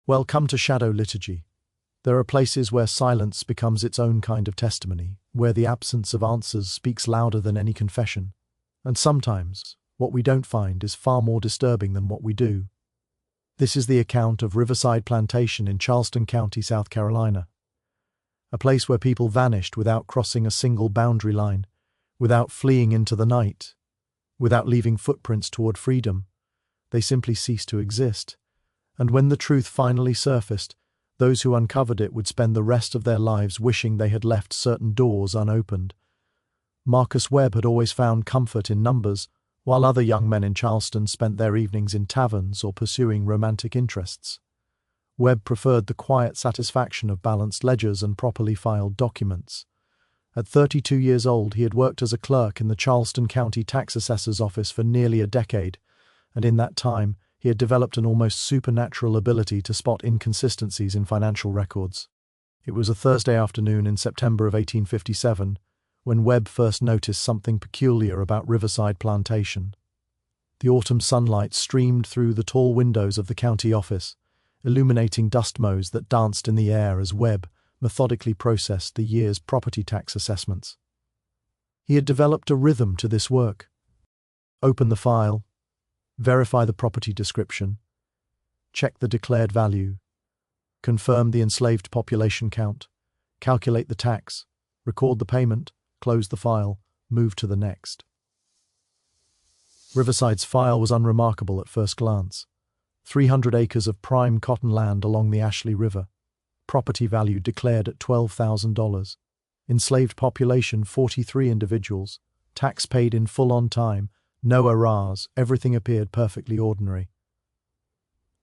Well, come to shadow liturgy. There are places where silence becomes its own kind of testimony, where the absence of answers speaks louder than any confession. And sometimes, what we don't find is far more disturbing than what we do. This is the account of Riverside Plantation in Charleston County, South Carolina. A place where people vanished without crossing a single boundary line, without fleeing into the night, without leaving footprints toward freedom. They simply ceased to exist. And when the truth finally surfaced, those who uncovered it would spend the rest of their lives wishing they had left certain doors unopened. Marcus Webb had always found comfort in numbers, while other young men in Charleston spent their evenings in taverns or pursuing romantic interests. Webb preferred the quiet satisfaction of balanced ledgers and properly filed documents. At 32 years old, he had worked as a clerk in the Charleston County Tax Assessor's office for nearly a decade, and in that time, he had developed an almost supernatural ability to spot inconsistencies in financial records. It was a Thursday afternoon in September of 1857 when Webb first noticed something peculiar about Riverside Plantation. The autumn sunlight streamed through the tall windows of the county office, illuminating dust motes that danced in the air as Webb methodically processed the year's property tax assessments. He had developed a rhythm to this work. Open the file, verify the property description, check the declared value, confirm the enslaved population count, calculate the tax, record the payment, close the file, move to the next. Riverside's file was unremarkable at first glance. 300 acres of prime cotton land along the Ashley River. Property value declared at $12,000. Enslaved population 43 individuals. Tax paid in full on time. No arrears. Everything appeared perfectly ordinary.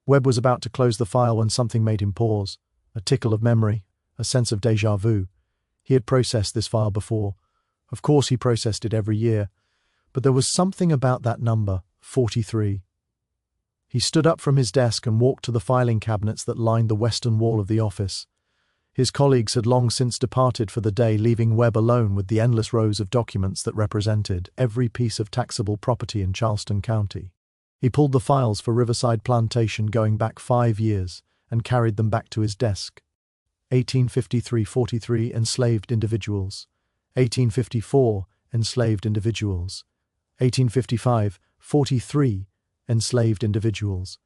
Webb was about to close the file when something made him pause. A tickle of memory. A sense of déjà vu. He had processed this file before. Of course he processed it every year. But there was something about that number, 43. He stood up from his desk and walked to the filing cabinets that lined the western wall of the office. His colleagues had long since departed for the day, leaving Webb alone with the endless rows of documents that represented every piece of taxable property in Charleston County. He pulled the files for Riverside Plantation going back 5 years and carried them back to his desk. 1853, 43 enslaved individuals. 1854, enslaved individuals. 1855, 43 enslaved individuals.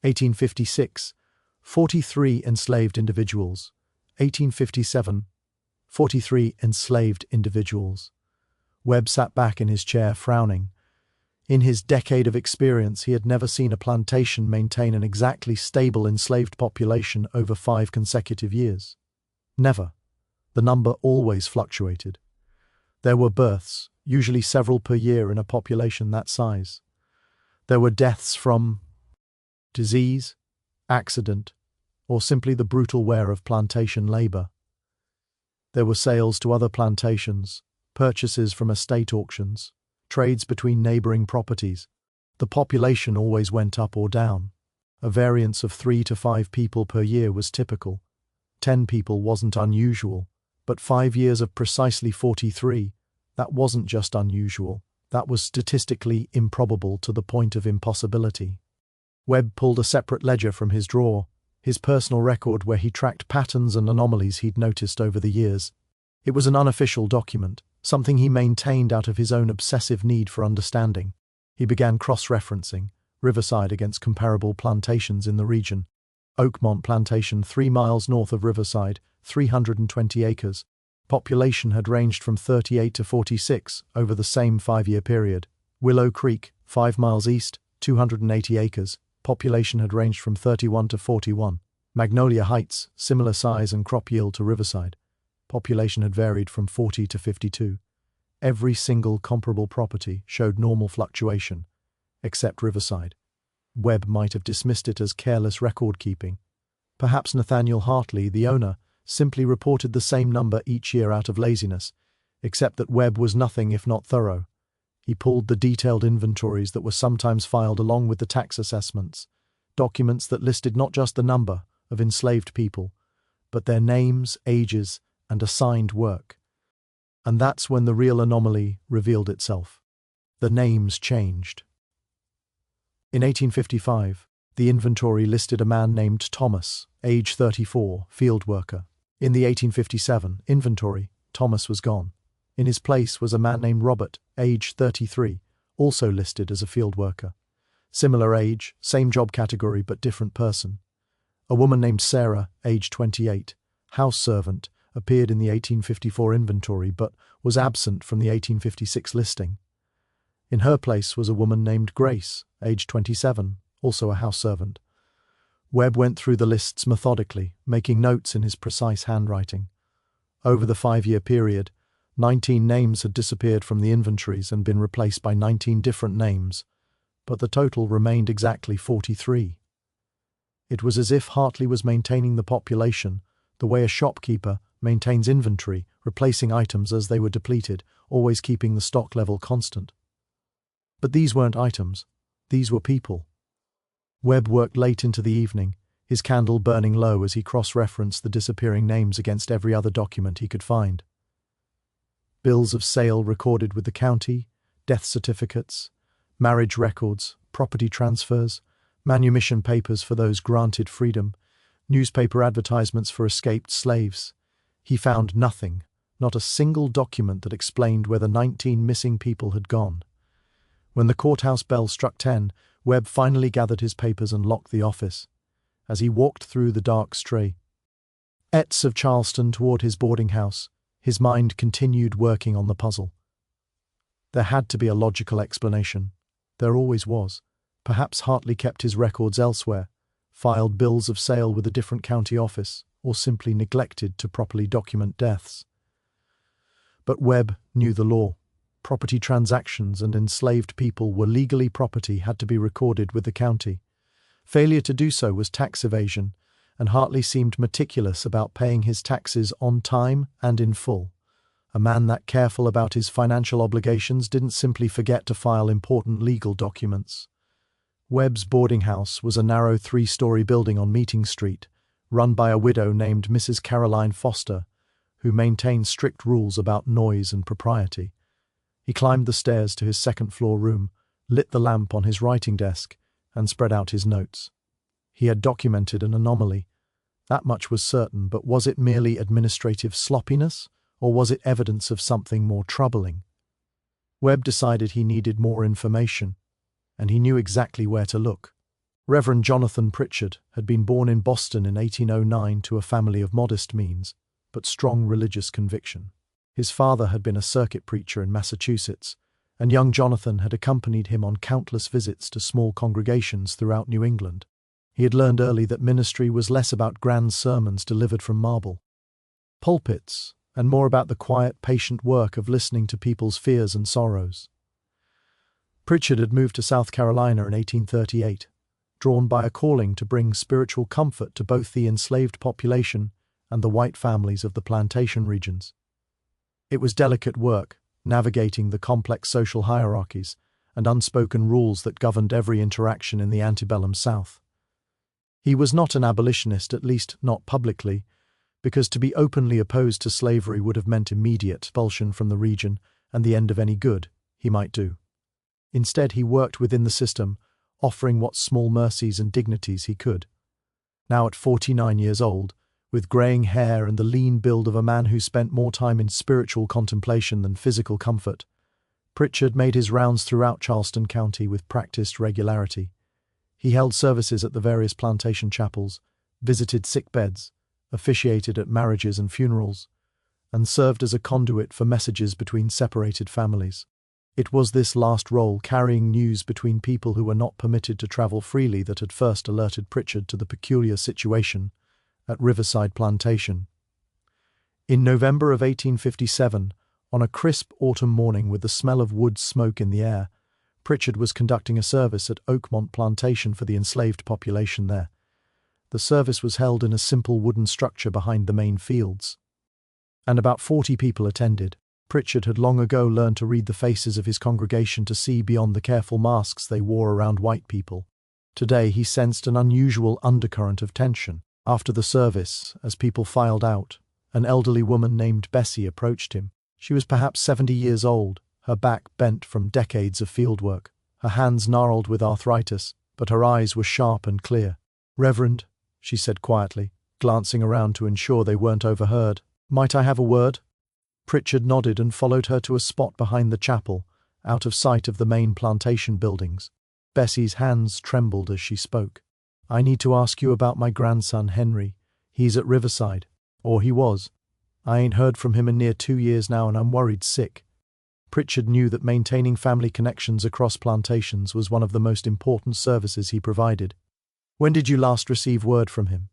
1856, 43 enslaved individuals. 1857, 43 enslaved individuals. Webb sat back in his chair, frowning. In his decade of experience, he had never seen a plantation maintain an exactly stable enslaved population over 5 consecutive years. Never. The number always fluctuated. There were births, usually several per year in a population that size. There were deaths from disease, accident, or simply the brutal wear of plantation labor. There were sales to other plantations, purchases from estate auctions, trades between neighboring properties. The population always went up or down. A variance of 3 to 5 people per year was typical. 10 people wasn't unusual, but 5 years of precisely 43, that wasn't just unusual. That was statistically improbable to the point of impossibility. Webb pulled a separate ledger from his drawer, his personal record where he tracked patterns and anomalies he'd noticed over the years. It was an unofficial document, something he maintained out of his own obsessive need for understanding. He began cross-referencing Riverside against comparable plantations in the region. Oakmont Plantation, 3 miles north of Riverside, 320 acres. Population had ranged from 38 to 46 over the same 5-year period. Willow Creek, 5 miles east, 280 acres. Population had ranged from 31 to 41. Magnolia Heights, similar size and crop yield to Riverside. Population had varied from 40 to 52. Every single comparable property showed normal fluctuation, except Riverside. Webb might have dismissed it as careless record-keeping. Perhaps Nathaniel Hartley, the owner, simply reported the same number each year out of laziness, except that Webb was nothing if not thorough. He pulled the detailed inventories that were sometimes filed along with the tax assessments, documents that listed not just the number of enslaved people, but their names, ages, and assigned work. And that's when the real anomaly revealed itself. The names changed. In 1855, The inventory listed a man named Thomas, age 34, field worker. In the 1857 inventory, Thomas was gone. In his place was a man named Robert, age 33, also listed as a field worker. Similar age, same job category but different person. A woman named Sarah, age 28, house servant, appeared in the 1854 inventory but was absent from the 1856 listing. In her place was a woman named Grace, age 27, also a house servant. Webb went through the lists methodically, making notes in his precise handwriting. Over the 5-year period, 19 names had disappeared from the inventories and been replaced by 19 different names, but the total remained exactly 43. It was as if Hartley was maintaining the population, the way a shopkeeper maintains inventory, replacing items as they were depleted, always keeping the stock level constant. But these weren't items, these were people. Webb worked late into the evening, his candle burning low as he cross-referenced the disappearing names against every other document he could find. Bills of sale recorded with the county, death certificates, marriage records, property transfers, manumission papers for those granted freedom, newspaper advertisements for escaped slaves. He found nothing, not a single document that explained where the 19 missing people had gone. When the courthouse bell struck 10, Webb finally gathered his papers and locked the office. As he walked through the dark streets of Charleston toward his boarding house, his mind continued working on the puzzle. There had to be a logical explanation. There always was. Perhaps Hartley kept his records elsewhere, filed bills of sale with a different county office, or simply neglected to properly document deaths. But Webb knew the law. Property transactions and enslaved people were legally property had to be recorded with the county. Failure to do so was tax evasion, and Hartley seemed meticulous about paying his taxes on time and in full. A man that careful about his financial obligations didn't simply forget to file important legal documents. Webb's boarding house was a narrow 3-story building on Meeting Street, run by a widow named Mrs. Caroline Foster, who maintained strict rules about noise and propriety. He climbed the stairs to his second-floor room, lit the lamp on his writing desk, and spread out his notes. He had documented an anomaly. That much was certain, but was it merely administrative sloppiness, or was it evidence of something more troubling? Webb decided he needed more information, and he knew exactly where to look. Reverend Jonathan Pritchard had been born in Boston in 1809 to a family of modest means, but strong religious conviction. His father had been a circuit preacher in Massachusetts, and young Jonathan had accompanied him on countless visits to small congregations throughout New England. He had learned early that ministry was less about grand sermons delivered from marble pulpits, and more about the quiet, patient work of listening to people's fears and sorrows. Pritchard had moved to South Carolina in 1838, drawn by a calling to bring spiritual comfort to both the enslaved population and the white families of the plantation regions. It was delicate work, navigating the complex social hierarchies and unspoken rules that governed every interaction in the antebellum South. He was not an abolitionist, at least not publicly, because to be openly opposed to slavery would have meant immediate expulsion from the region and the end of any good he might do. Instead, he worked within the system, offering what small mercies and dignities he could. Now at 49 years old, with greying hair and the lean build of a man who spent more time in spiritual contemplation than physical comfort, Pritchard made his rounds throughout Charleston County with practiced regularity. He held services at the various plantation chapels, visited sick beds, officiated at marriages and funerals, and served as a conduit for messages between separated families. It was this last role, carrying news between people who were not permitted to travel freely, that had first alerted Pritchard to the peculiar situation at Riverside Plantation. In November of 1857, on a crisp autumn morning with the smell of wood smoke in the air, Pritchard was conducting a service at Oakmont Plantation for the enslaved population there. The service was held in a simple wooden structure behind the main fields, and about 40 people attended. Pritchard had long ago learned to read the faces of his congregation, to see beyond the careful masks they wore around white people. Today he sensed an unusual undercurrent of tension. After the service, as people filed out, an elderly woman named Bessie approached him. She was perhaps 70 years old, her back bent from decades of fieldwork, her hands gnarled with arthritis, but her eyes were sharp and clear. "Reverend," she said quietly, glancing around to ensure they weren't overheard, "might I have a word?" Pritchard nodded and followed her to a spot behind the chapel, out of sight of the main plantation buildings. Bessie's hands trembled as she spoke. "I need to ask you about my grandson, Henry. He's at Riverside. Or he was. I ain't heard from him in near 2 years now and I'm worried sick." Pritchard knew that maintaining family connections across plantations was one of the most important services he provided. "When did you last receive word from him?"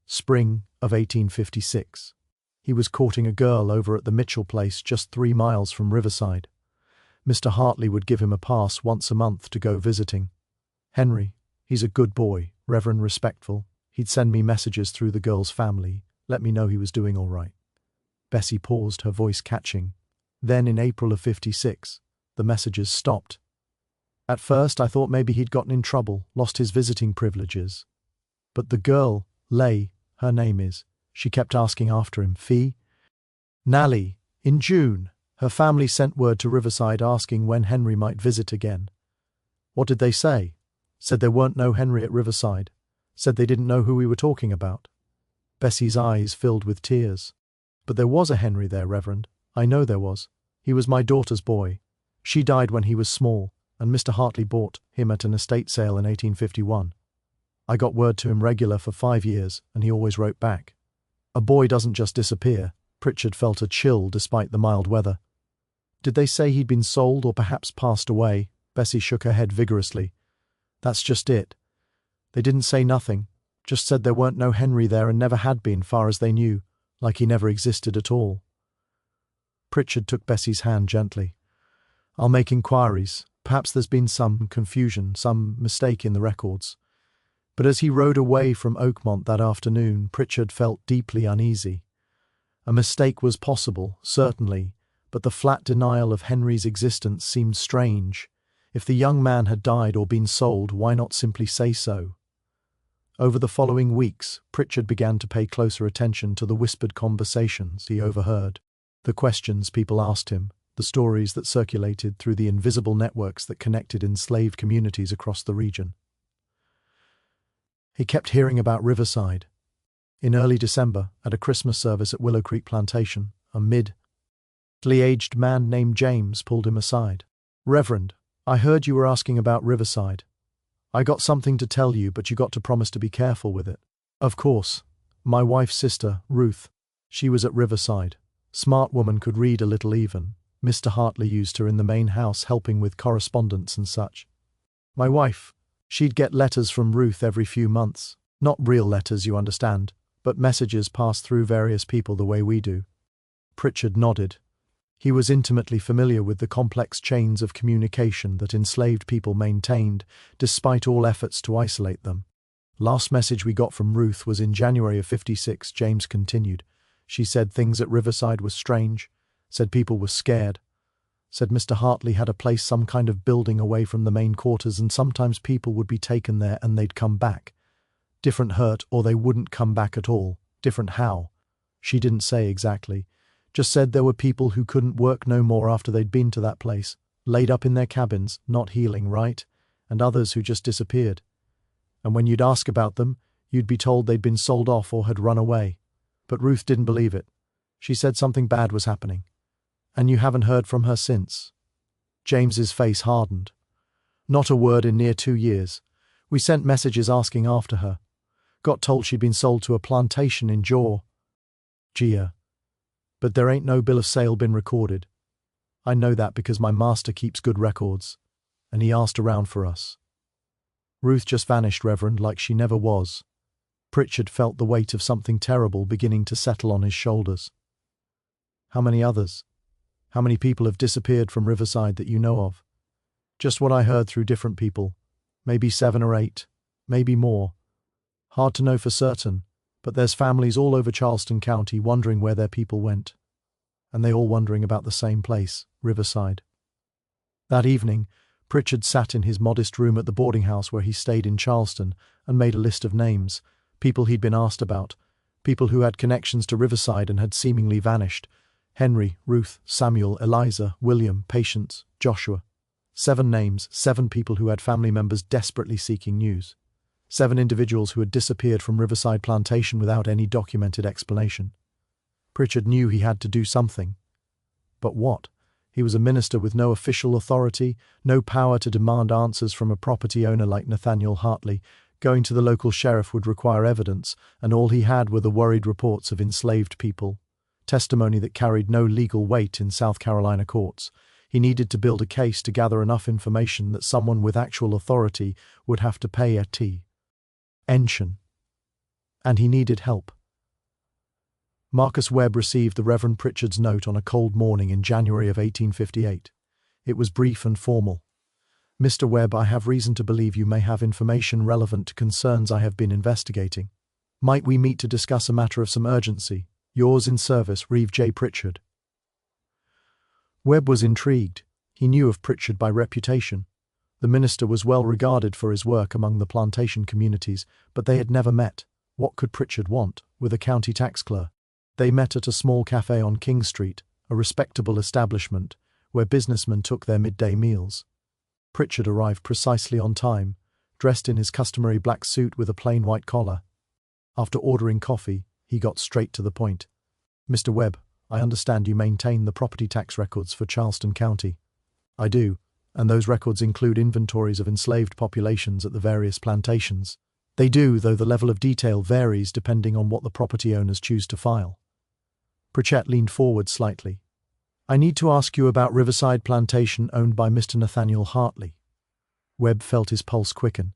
"Spring of 1856. He was courting a girl over at the Mitchell place just 3 miles from Riverside. Mr. Hartley would give him a pass once a month to go visiting. Henry, he's a good boy, Reverend, respectful. He'd send me messages through the girl's family, let me know he was doing all right." Bessie paused, her voice catching. Then in April of 56, the messages stopped. "At first I thought maybe he'd gotten in trouble, lost his visiting privileges. But the girl, Leigh, her name is, she kept asking after him, Fee. Nally, in June, her family sent word to Riverside asking when Henry might visit again. What did they say? Said there weren't no Henry at Riverside. Said they didn't know who we were talking about." Bessie's eyes filled with tears. "But there was a Henry there, Reverend. I know there was. He was my daughter's boy. She died when he was small, and Mr. Hartley bought him at an estate sale in 1851. I got word to him regular for 5 years, and he always wrote back. A boy doesn't just disappear." Pritchard felt a chill despite the mild weather. "Did they say he'd been sold or perhaps passed away?" Bessie shook her head vigorously. "That's just it. They didn't say nothing, just said there weren't no Henry there and never had been, far as they knew, like he never existed at all." Pritchard took Bessie's hand gently. "I'll make inquiries. Perhaps there's been some confusion, some mistake in the records." But as he rode away from Oakmont that afternoon, Pritchard felt deeply uneasy. A mistake was possible, certainly, but the flat denial of Henry's existence seemed strange. If the young man had died or been sold, why not simply say so? Over the following weeks, Pritchard began to pay closer attention to the whispered conversations he overheard, the questions people asked him, the stories that circulated through the invisible networks that connected enslaved communities across the region. He kept hearing about Riverside. In early December, at a Christmas service at Willow Creek Plantation, a middle-aged man named James pulled him aside. "Reverend, I heard you were asking about Riverside. I got something to tell you, but you got to promise to be careful with it." "Of course. My wife's sister, Ruth. She was at Riverside. Smart woman, could read a little even. Mr. Hartley used her in the main house helping with correspondence and such. My wife, she'd get letters from Ruth every few months. Not real letters, you understand, but messages passed through various people the way we do." Pritchard nodded. He was intimately familiar with the complex chains of communication that enslaved people maintained, despite all efforts to isolate them. "Last message we got from Ruth was in January of 56, James continued. She said things at Riverside were strange, said people were scared, said Mr. Hartley had a place, some kind of building away from the main quarters, and sometimes people would be taken there and they'd come back. Different hurt, or they wouldn't come back at all. Different how. She didn't say exactly. Just said there were people who couldn't work no more after they'd been to that place, laid up in their cabins, not healing right, and others who just disappeared. And when you'd ask about them, you'd be told they'd been sold off or had run away. But Ruth didn't believe it. She said something bad was happening. And you haven't heard from her since." James's face hardened. "Not a word in near 2 years. We sent messages asking after her. Got told she'd been sold to a plantation in Georgia. But there ain't no bill of sale been recorded. I know that because my master keeps good records, and he asked around for us. Ruth just vanished, Reverend, like she never was." Pritchard felt the weight of something terrible beginning to settle on his shoulders. "How many others? How many people have disappeared from Riverside that you know of?" "Just what I heard through different people. Maybe 7 or 8, maybe more. Hard to know for certain, but there's families all over Charleston County wondering where their people went. And they all wondering about the same place, Riverside." That evening, Pritchard sat in his modest room at the boarding house where he stayed in Charleston and made a list of names, people he'd been asked about, people who had connections to Riverside and had seemingly vanished. Henry, Ruth, Samuel, Eliza, William, Patience, Joshua. 7 names, 7 people who had family members desperately seeking news. 7 individuals who had disappeared from Riverside Plantation without any documented explanation. Pritchard knew he had to do something. But what? He was a minister with no official authority, no power to demand answers from a property owner like Nathaniel Hartley. Going to the local sheriff would require evidence, and all he had were the worried reports of enslaved people, testimony that carried no legal weight in South Carolina courts. He needed to build a case to gather enough information that someone with actual authority would have to pay attention. And he needed help. Marcus Webb received the Reverend Pritchard's note on a cold morning in January of 1858. It was brief and formal. "Mr. Webb, I have reason to believe you may have information relevant to concerns I have been investigating. Might we meet to discuss a matter of some urgency? Yours in service, Reeve J. Pritchard." Webb was intrigued. He knew of Pritchard by reputation. The minister was well regarded for his work among the plantation communities, but they had never met. What could Pritchard want with a county tax clerk? They met at a small cafe on King Street, a respectable establishment where businessmen took their midday meals. Pritchard arrived precisely on time, dressed in his customary black suit with a plain white collar. After ordering coffee, he got straight to the point. "Mr. Webb, I understand you maintain the property tax records for Charleston County." "I do, and those records include inventories of enslaved populations at the various plantations." "They do, though the level of detail varies depending on what the property owners choose to file." Pritchett leaned forward slightly. "I need to ask you about Riverside Plantation owned by Mr. Nathaniel Hartley." Webb felt his pulse quicken.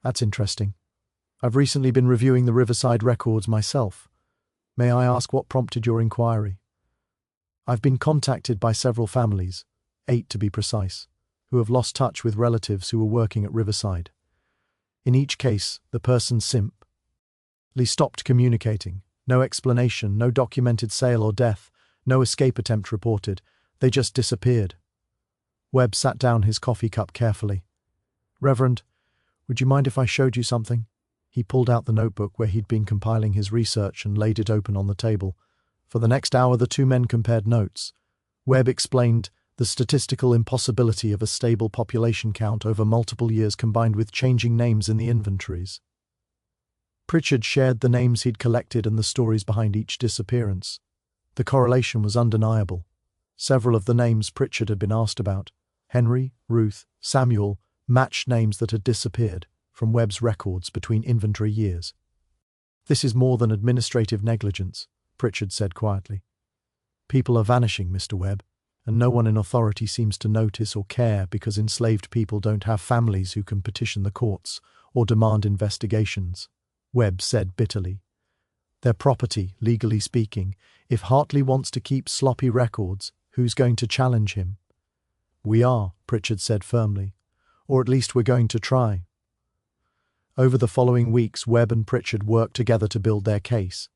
"That's interesting. I've recently been reviewing the Riverside records myself. May I ask what prompted your inquiry?" "I've been contacted by several families, 8 to be precise, who have lost touch with relatives who were working at Riverside. In each case, the person simply stopped communicating. No explanation, no documented sale or death, no escape attempt reported. They just disappeared." Webb sat down his coffee cup carefully. "Reverend, would you mind if I showed you something?" He pulled out the notebook where he'd been compiling his research and laid it open on the table. For the next hour, the two men compared notes. Webb explained the statistical impossibility of a stable population count over multiple years combined with changing names in the inventories. Pritchard shared the names he'd collected and the stories behind each disappearance. The correlation was undeniable. Several of the names Pritchard had been asked about, Henry, Ruth, Samuel, matched names that had disappeared from Webb's records between inventory years. "This is more than administrative negligence," Pritchard said quietly. "People are vanishing, Mr. Webb, and no one in authority seems to notice or care because enslaved people don't have families who can petition the courts or demand investigations," Webb said bitterly. "Their property, legally speaking. If Hartley wants to keep sloppy records, who's going to challenge him?" "We are," Pritchard said firmly. "Or at least we're going to try." Over the following weeks, Webb and Pritchard worked together to build their case.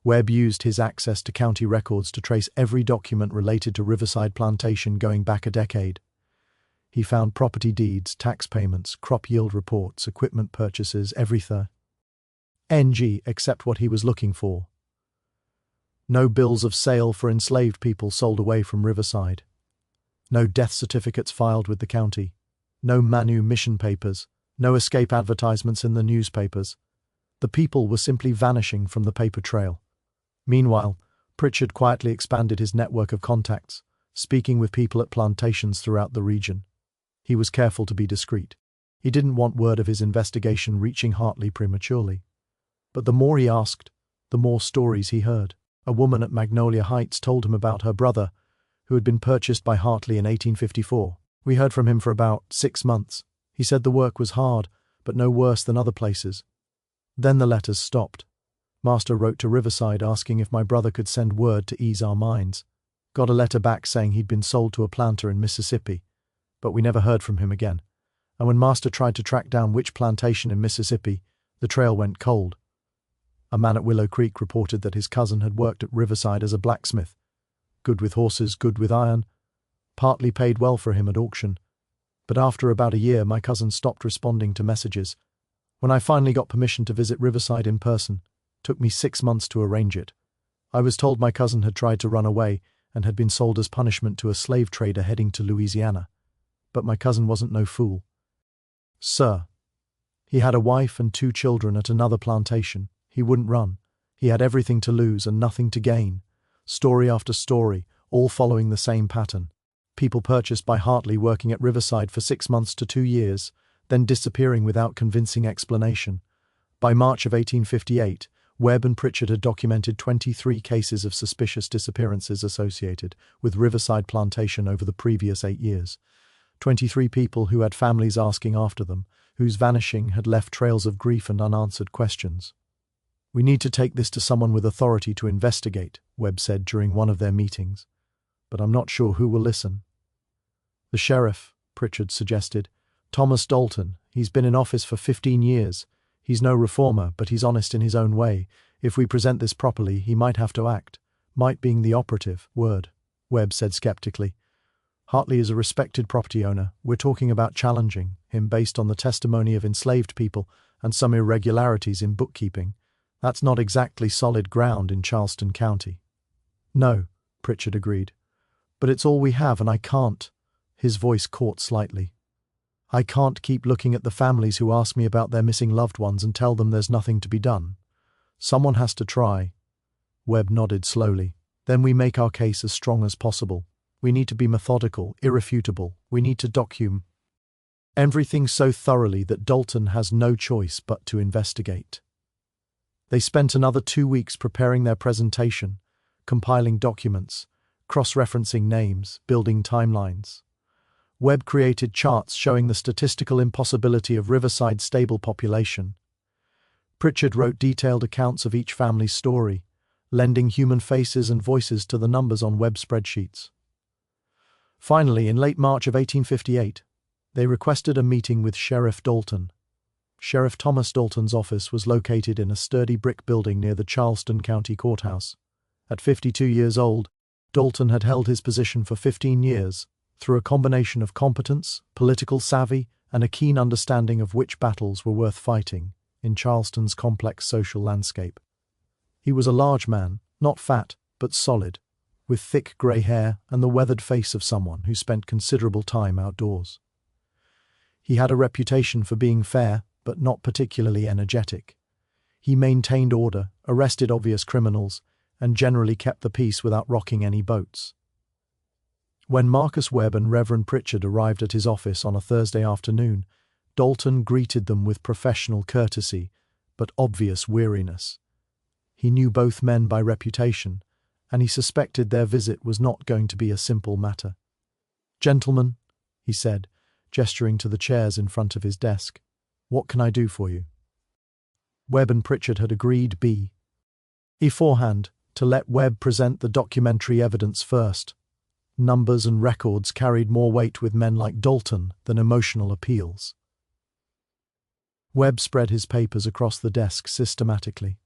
Webb used his access to county records to trace every document related to Riverside Plantation going back a decade. He found property deeds, tax payments, crop yield reports, equipment purchases, everything. Except what he was looking for. No bills of sale for enslaved people sold away from Riverside. No death certificates filed with the county. No manumission papers. No escape advertisements in the newspapers. The people were simply vanishing from the paper trail. Meanwhile, Pritchard quietly expanded his network of contacts, speaking with people at plantations throughout the region. He was careful to be discreet. He didn't want word of his investigation reaching Hartley prematurely. But the more he asked, the more stories he heard. A woman at Magnolia Heights told him about her brother, who had been purchased by Hartley in 1854. "We heard from him for about 6 months. He said the work was hard, but no worse than other places." Then the letters stopped. "Master wrote to Riverside asking if my brother could send word to ease our minds. Got a letter back saying he'd been sold to a planter in Mississippi, but we never heard from him again. And when Master tried to track down which plantation in Mississippi, the trail went cold. A man at Willow Creek reported that his cousin had worked at Riverside as a blacksmith. Good with horses, good with iron. Partly paid well for him at auction. But after about a year, my cousin stopped responding to messages. When I finally got permission to visit Riverside in person, took me 6 months to arrange it. I was told my cousin had tried to run away and had been sold as punishment to a slave trader heading to Louisiana. but my cousin wasn't no fool. Sir, he had a wife and 2 children at another plantation. He wouldn't run. He had everything to lose and nothing to gain. Story after story, all following the same pattern. People purchased by Hartley working at Riverside for 6 months to 2 years, then disappearing without convincing explanation. By March of 1858, Webb and Pritchard had documented 23 cases of suspicious disappearances associated with Riverside Plantation over the previous 8 years. 23 people who had families asking after them, whose vanishing had left trails of grief and unanswered questions. "We need to take this to someone with authority to investigate," Webb said during one of their meetings. "But I'm not sure who will listen." "The sheriff," Pritchard suggested. "Thomas Dalton. He's been in office for 15 years. He's no reformer, but he's honest in his own way. If we present this properly, he might have to act." "Might" being the operative word, Webb said skeptically. "Hartley is a respected property owner. We're talking about challenging him based on the testimony of enslaved people and some irregularities in bookkeeping. That's not exactly solid ground in Charleston County." "No," Pritchard agreed. "But it's all we have, and I can't." His voice caught slightly. "I can't keep looking at the families who ask me about their missing loved ones and tell them there's nothing to be done. Someone has to try." Webb nodded slowly. "Then we make our case as strong as possible. We need to be methodical, irrefutable. We need to document everything so thoroughly that Dalton has no choice but to investigate." They spent another 2 weeks preparing their presentation, compiling documents, cross-referencing names, building timelines. Webb created charts showing the statistical impossibility of Riverside's stable population. Pritchard wrote detailed accounts of each family's story, lending human faces and voices to the numbers on Webb spreadsheets. Finally, in late March of 1858, they requested a meeting with Sheriff Dalton. Sheriff Thomas Dalton's office was located in a sturdy brick building near the Charleston County Courthouse. At 52 years old, Dalton had held his position for 15 years, through a combination of competence, political savvy, and a keen understanding of which battles were worth fighting in Charleston's complex social landscape. He was a large man, not fat, but solid, with thick grey hair and the weathered face of someone who spent considerable time outdoors. He had a reputation for being fair, but not particularly energetic. He maintained order, arrested obvious criminals, and generally kept the peace without rocking any boats. When Marcus Webb and Reverend Pritchard arrived at his office on a Thursday afternoon, Dalton greeted them with professional courtesy, but obvious weariness. He knew both men by reputation, and he suspected their visit was not going to be a simple matter. "Gentlemen," he said, gesturing to the chairs in front of his desk, "what can I do for you?" Webb and Pritchard had agreed beforehand to let Webb present the documentary evidence first. Numbers and records carried more weight with men like Dalton than emotional appeals. Webb spread his papers across the desk systematically.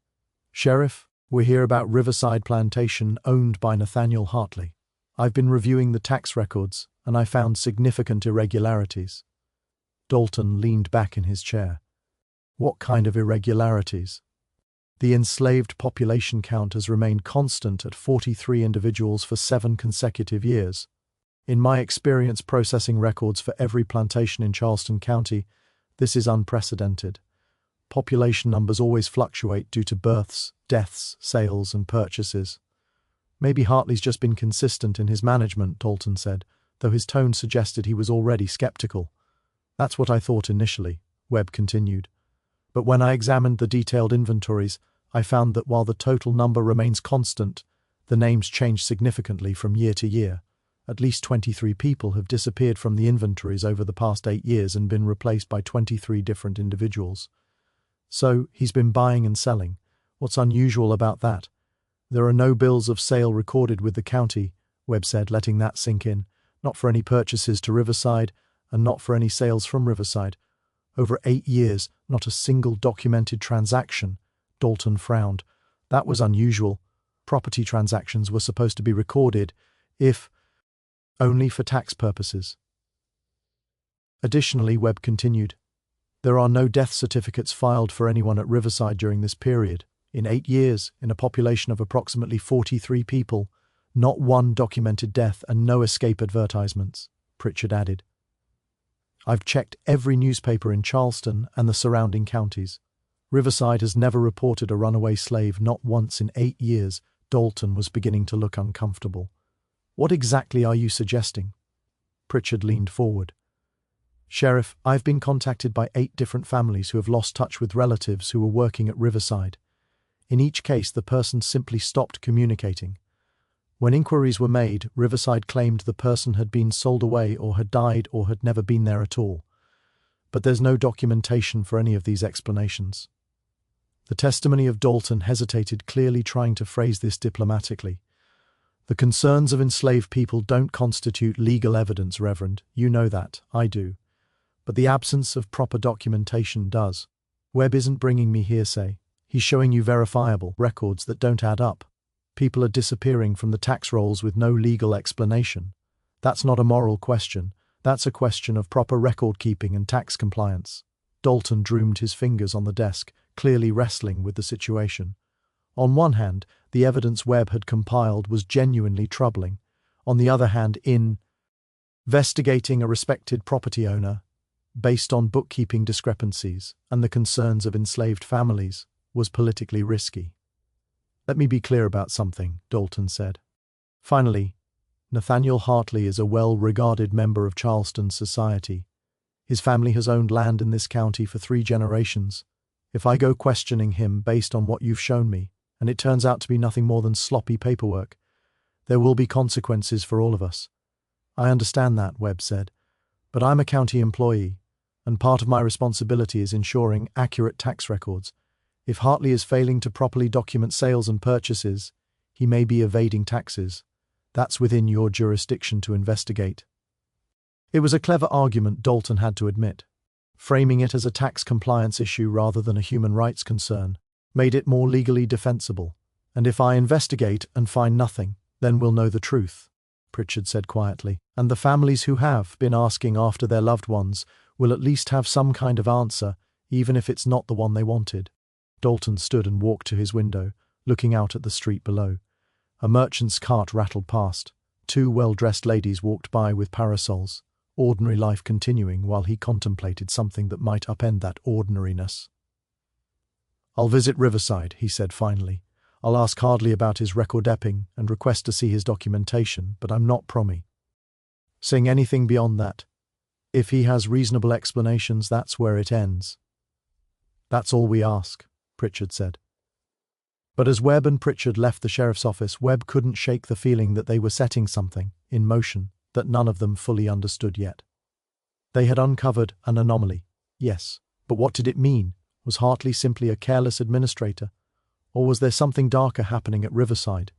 "Sheriff, we're here about Riverside Plantation owned by Nathaniel Hartley. I've been reviewing the tax records, and I found significant irregularities." Dalton leaned back in his chair. "What kind of irregularities?" "The enslaved population count has remained constant at 43 individuals for 7 consecutive years. In my experience processing records for every plantation in Charleston County, this is unprecedented. Population numbers always fluctuate due to births, deaths, sales, and purchases." "Maybe Hartley's just been consistent in his management," Dalton said, though his tone suggested he was already skeptical. "That's what I thought initially," Webb continued. "But when I examined the detailed inventories, I found that while the total number remains constant, the names change significantly from year to year. At least 23 people have disappeared from the inventories over the past 8 years and been replaced by 23 different individuals. So, he's been buying and selling. What's unusual about that? There are no bills of sale recorded with the county," Webb said, letting that sink in. "Not for any purchases to Riverside, and not for any sales from Riverside. Over 8 years, not a single documented transaction." Dalton frowned. "That was unusual. Property transactions were supposed to be recorded, if only for tax purposes." Additionally, Webb continued, "there are no death certificates filed for anyone at Riverside during this period. In 8 years, in a population of approximately 43 people, not one documented death and no escape advertisements," Pritchard added. I've checked every newspaper in Charleston and the surrounding counties. Riverside has never reported a runaway slave, not once in 8 years. Dalton was beginning to look uncomfortable. What exactly are you suggesting? Pritchard leaned forward. Sheriff, I've been contacted by 8 different families who have lost touch with relatives who were working at Riverside. In each case, the person simply stopped communicating. When inquiries were made, Riverside claimed the person had been sold away or had died or had never been there at all. But there's no documentation for any of these explanations. The testimony of Dalton hesitated, clearly trying to phrase this diplomatically. The concerns of enslaved people don't constitute legal evidence, Reverend. You know that, I do. But the absence of proper documentation does. Webb isn't bringing me hearsay. He's showing you verifiable records that don't add up. People are disappearing from the tax rolls with no legal explanation. That's not a moral question. That's a question of proper record-keeping and tax compliance. Dalton drummed his fingers on the desk, clearly wrestling with the situation. On one hand, the evidence Webb had compiled was genuinely troubling. On the other hand, investigating a respected property owner, based on bookkeeping discrepancies and the concerns of enslaved families, was politically risky. Let me be clear about something, Dalton said. Finally, Nathaniel Hartley is a well-regarded member of Charleston society. His family has owned land in this county for 3 generations. If I go questioning him based on what you've shown me, and it turns out to be nothing more than sloppy paperwork, there will be consequences for all of us. I understand that, Webb said, but I'm a county employee, and part of my responsibility is ensuring accurate tax records. If Hartley is failing to properly document sales and purchases, he may be evading taxes. That's within your jurisdiction to investigate. It was a clever argument, Dalton had to admit. Framing it as a tax compliance issue rather than a human rights concern made it more legally defensible. And if I investigate and find nothing, then we'll know the truth, Pritchard said quietly. And the families who have been asking after their loved ones will at least have some kind of answer, even if it's not the one they wanted. Dalton stood and walked to his window, looking out at the street below. A merchant's cart rattled past. 2 well-dressed ladies walked by with parasols, ordinary life continuing while he contemplated something that might upend that ordinariness. I'll visit Riverside, he said finally. I'll ask Hartley about his record-epping and request to see his documentation, but I'm not saying anything beyond that. If he has reasonable explanations, that's where it ends. That's all we ask, Pritchard said. But as Webb and Pritchard left the sheriff's office, Webb couldn't shake the feeling that they were setting something in motion that none of them fully understood yet. They had uncovered an anomaly, yes, but what did it mean? Was Hartley simply a careless administrator? Or was there something darker happening at Riverside?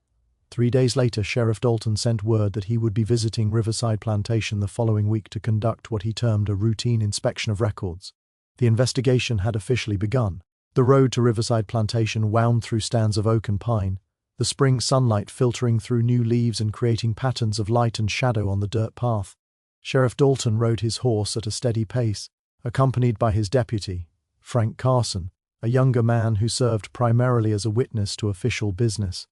3 days later, Sheriff Dalton sent word that he would be visiting Riverside Plantation the following week to conduct what he termed a routine inspection of records. The investigation had officially begun. The road to Riverside Plantation wound through stands of oak and pine, the spring sunlight filtering through new leaves and creating patterns of light and shadow on the dirt path. Sheriff Dalton rode his horse at a steady pace, accompanied by his deputy, Frank Carson, a younger man who served primarily as a witness to official business.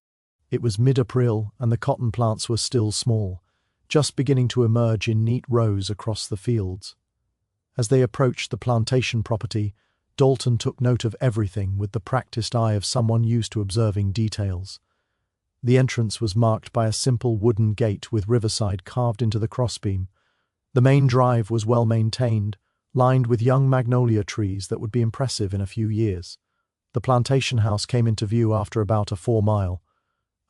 It was mid-April and the cotton plants were still small, just beginning to emerge in neat rows across the fields. As they approached the plantation property, Dalton took note of everything with the practiced eye of someone used to observing details. The entrance was marked by a simple wooden gate with Riverside carved into the crossbeam. The main drive was well maintained, lined with young magnolia trees that would be impressive in a few years. The plantation house came into view after about a 4-mile.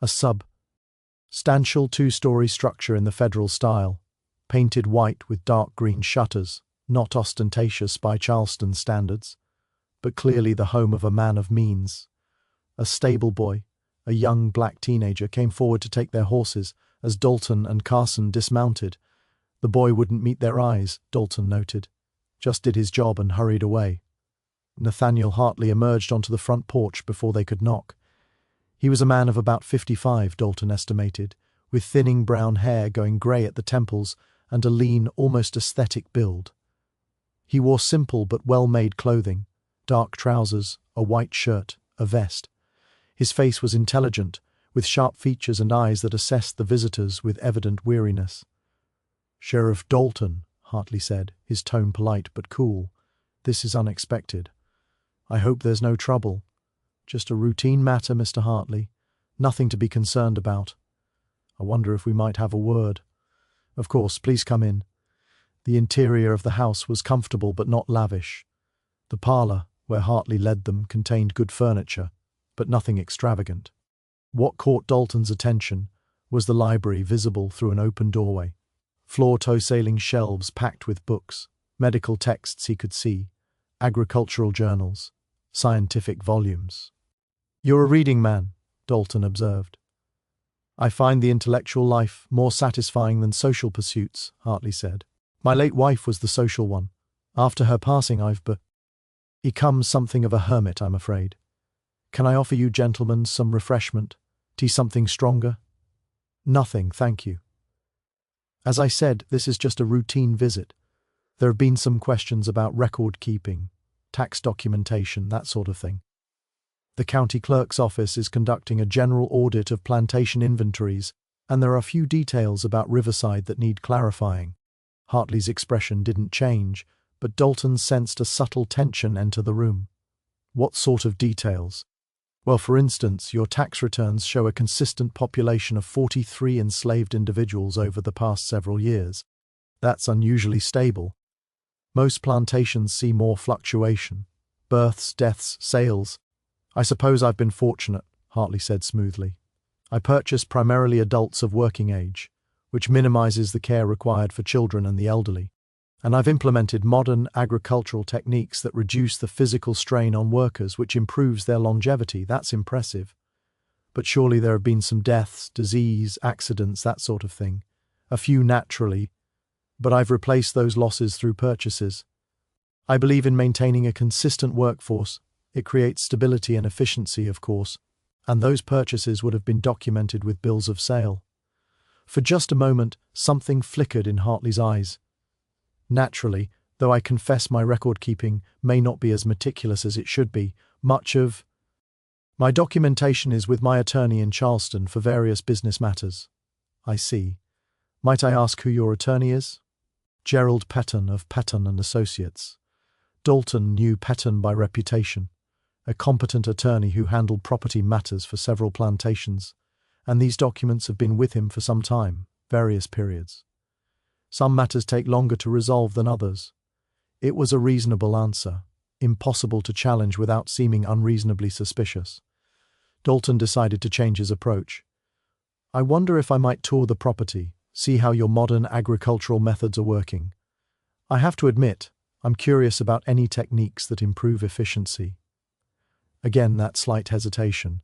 A substantial 2-story structure in the federal style, painted white with dark green shutters, not ostentatious by Charleston standards, but clearly the home of a man of means. A stable boy, a young black teenager, came forward to take their horses as Dalton and Carson dismounted. The boy wouldn't meet their eyes, Dalton noted, just did his job and hurried away. Nathaniel Hartley emerged onto the front porch before they could knock. He was a man of about 55, Dalton estimated, with thinning brown hair going grey at the temples and a lean, almost aesthetic build. He wore simple but well-made clothing, dark trousers, a white shirt, a vest. His face was intelligent, with sharp features and eyes that assessed the visitors with evident weariness. "Sheriff Dalton," Hartley said, his tone polite but cool. "This is unexpected. I hope there's no trouble. Just a routine matter, Mr. Hartley. Nothing to be concerned about. I wonder if we might have a word." "Of course, please come in." The interior of the house was comfortable but not lavish. The parlour, where Hartley led them, contained good furniture, but nothing extravagant. What caught Dalton's attention was the library visible through an open doorway. Floor-to-ceiling shelves packed with books, medical texts he could see, agricultural journals, scientific volumes. "You're a reading man," Dalton observed. "I find the intellectual life more satisfying than social pursuits," Hartley said. "My late wife was the social one. After her passing I've become something of a hermit, I'm afraid. Can I offer you gentlemen some refreshment? Tea, something stronger?" "Nothing, thank you. As I said, this is just a routine visit. There have been some questions about record keeping, tax documentation, that sort of thing. The county clerk's office is conducting a general audit of plantation inventories, and there are a few details about Riverside that need clarifying." Hartley's expression didn't change, but Dalton sensed a subtle tension enter the room. "What sort of details?" "Well, for instance, your tax returns show a consistent population of 43 enslaved individuals over the past several years. That's unusually stable. Most plantations see more fluctuation. Births, deaths, sales. I suppose I've been fortunate," Hartley said smoothly. "I purchase primarily adults of working age, which minimizes the care required for children and the elderly. And I've implemented modern agricultural techniques that reduce the physical strain on workers, which improves their longevity. That's impressive. But surely there have been some deaths, disease, accidents, that sort of thing. A few naturally, but I've replaced those losses through purchases. I believe in maintaining a consistent workforce. It creates stability and efficiency, of course, and those purchases would have been documented with bills of sale." For just a moment, something flickered in Hartley's eyes. "Naturally, though I confess my record-keeping may not be as meticulous as it should be, much of my documentation is with my attorney in Charleston for various business matters." "I see. Might I ask who your attorney is?" "Gerald Petton of Petton and Associates." Dalton knew Petton by reputation, a competent attorney who handled property matters for several plantations, and these documents have been with him for some time, various periods. Some matters take longer to resolve than others. It was a reasonable answer, impossible to challenge without seeming unreasonably suspicious. Dalton decided to change his approach. "I wonder if I might tour the property, see how your modern agricultural methods are working. I have to admit, I'm curious about any techniques that improve efficiency." Again, that slight hesitation.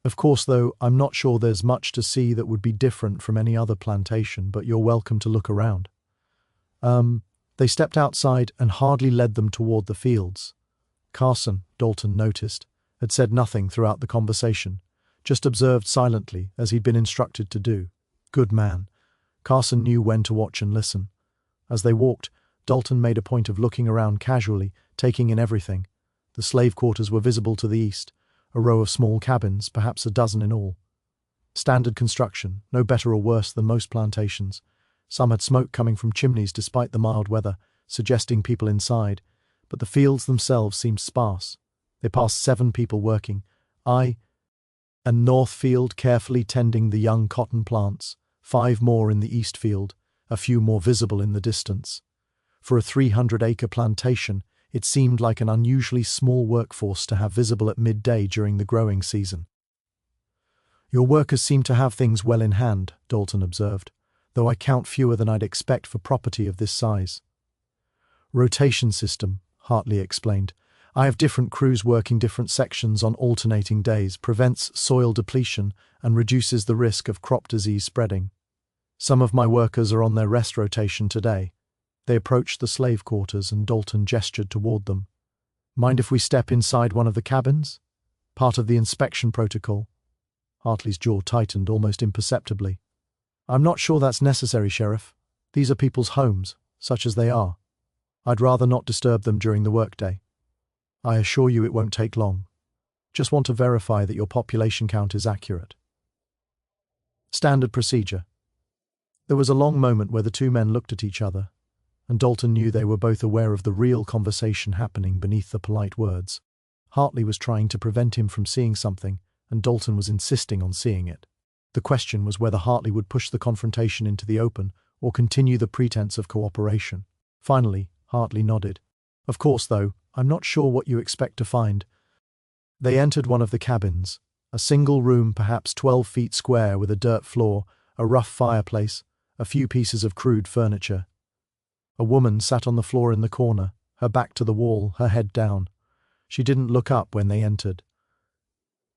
"Of course, though, I'm not sure there's much to see that would be different from any other plantation, but you're welcome to look around." They stepped outside and Hartley led them toward the fields. Carson, Dalton noticed, had said nothing throughout the conversation, just observed silently as he'd been instructed to do. Good man. Carson knew when to watch and listen. As they walked, Dalton made a point of looking around casually, taking in everything. The slave quarters were visible to the east, a row of small cabins, perhaps a dozen in all. Standard construction, no better or worse than most plantations. Some had smoke coming from chimneys despite the mild weather, suggesting people inside, but the fields themselves seemed sparse. They passed 7 people working, and north field carefully tending the young cotton plants, 5 more in the east field, a few more visible in the distance. For a 300-acre plantation, it seemed like an unusually small workforce to have visible at midday during the growing season. "Your workers seem to have things well in hand," Dalton observed, "though I count fewer than I'd expect for property of this size." "Rotation system," Hartley explained. "I have different crews working different sections on alternating days, prevents soil depletion and reduces the risk of crop disease spreading. Some of my workers are on their rest rotation today." They approached the slave quarters and Dalton gestured toward them. "Mind if we step inside one of the cabins? Part of the inspection protocol." Hartley's jaw tightened almost imperceptibly. "I'm not sure that's necessary, Sheriff. These are people's homes, such as they are. I'd rather not disturb them during the workday. I assure you it won't take long. Just want to verify that your population count is accurate." Standard procedure. There was a long moment where the two men looked at each other. and Dalton knew they were both aware of the real conversation happening beneath the polite words. Hartley was trying to prevent him from seeing something, and Dalton was insisting on seeing it. The question was whether Hartley would push the confrontation into the open or continue the pretense of cooperation. Finally, Hartley nodded. "Of course, though, I'm not sure what you expect to find." They entered one of the cabins, a single room perhaps 12 feet square with a dirt floor, a rough fireplace, a few pieces of crude furniture. A woman sat on the floor in the corner, her back to the wall, her head down. She didn't look up when they entered.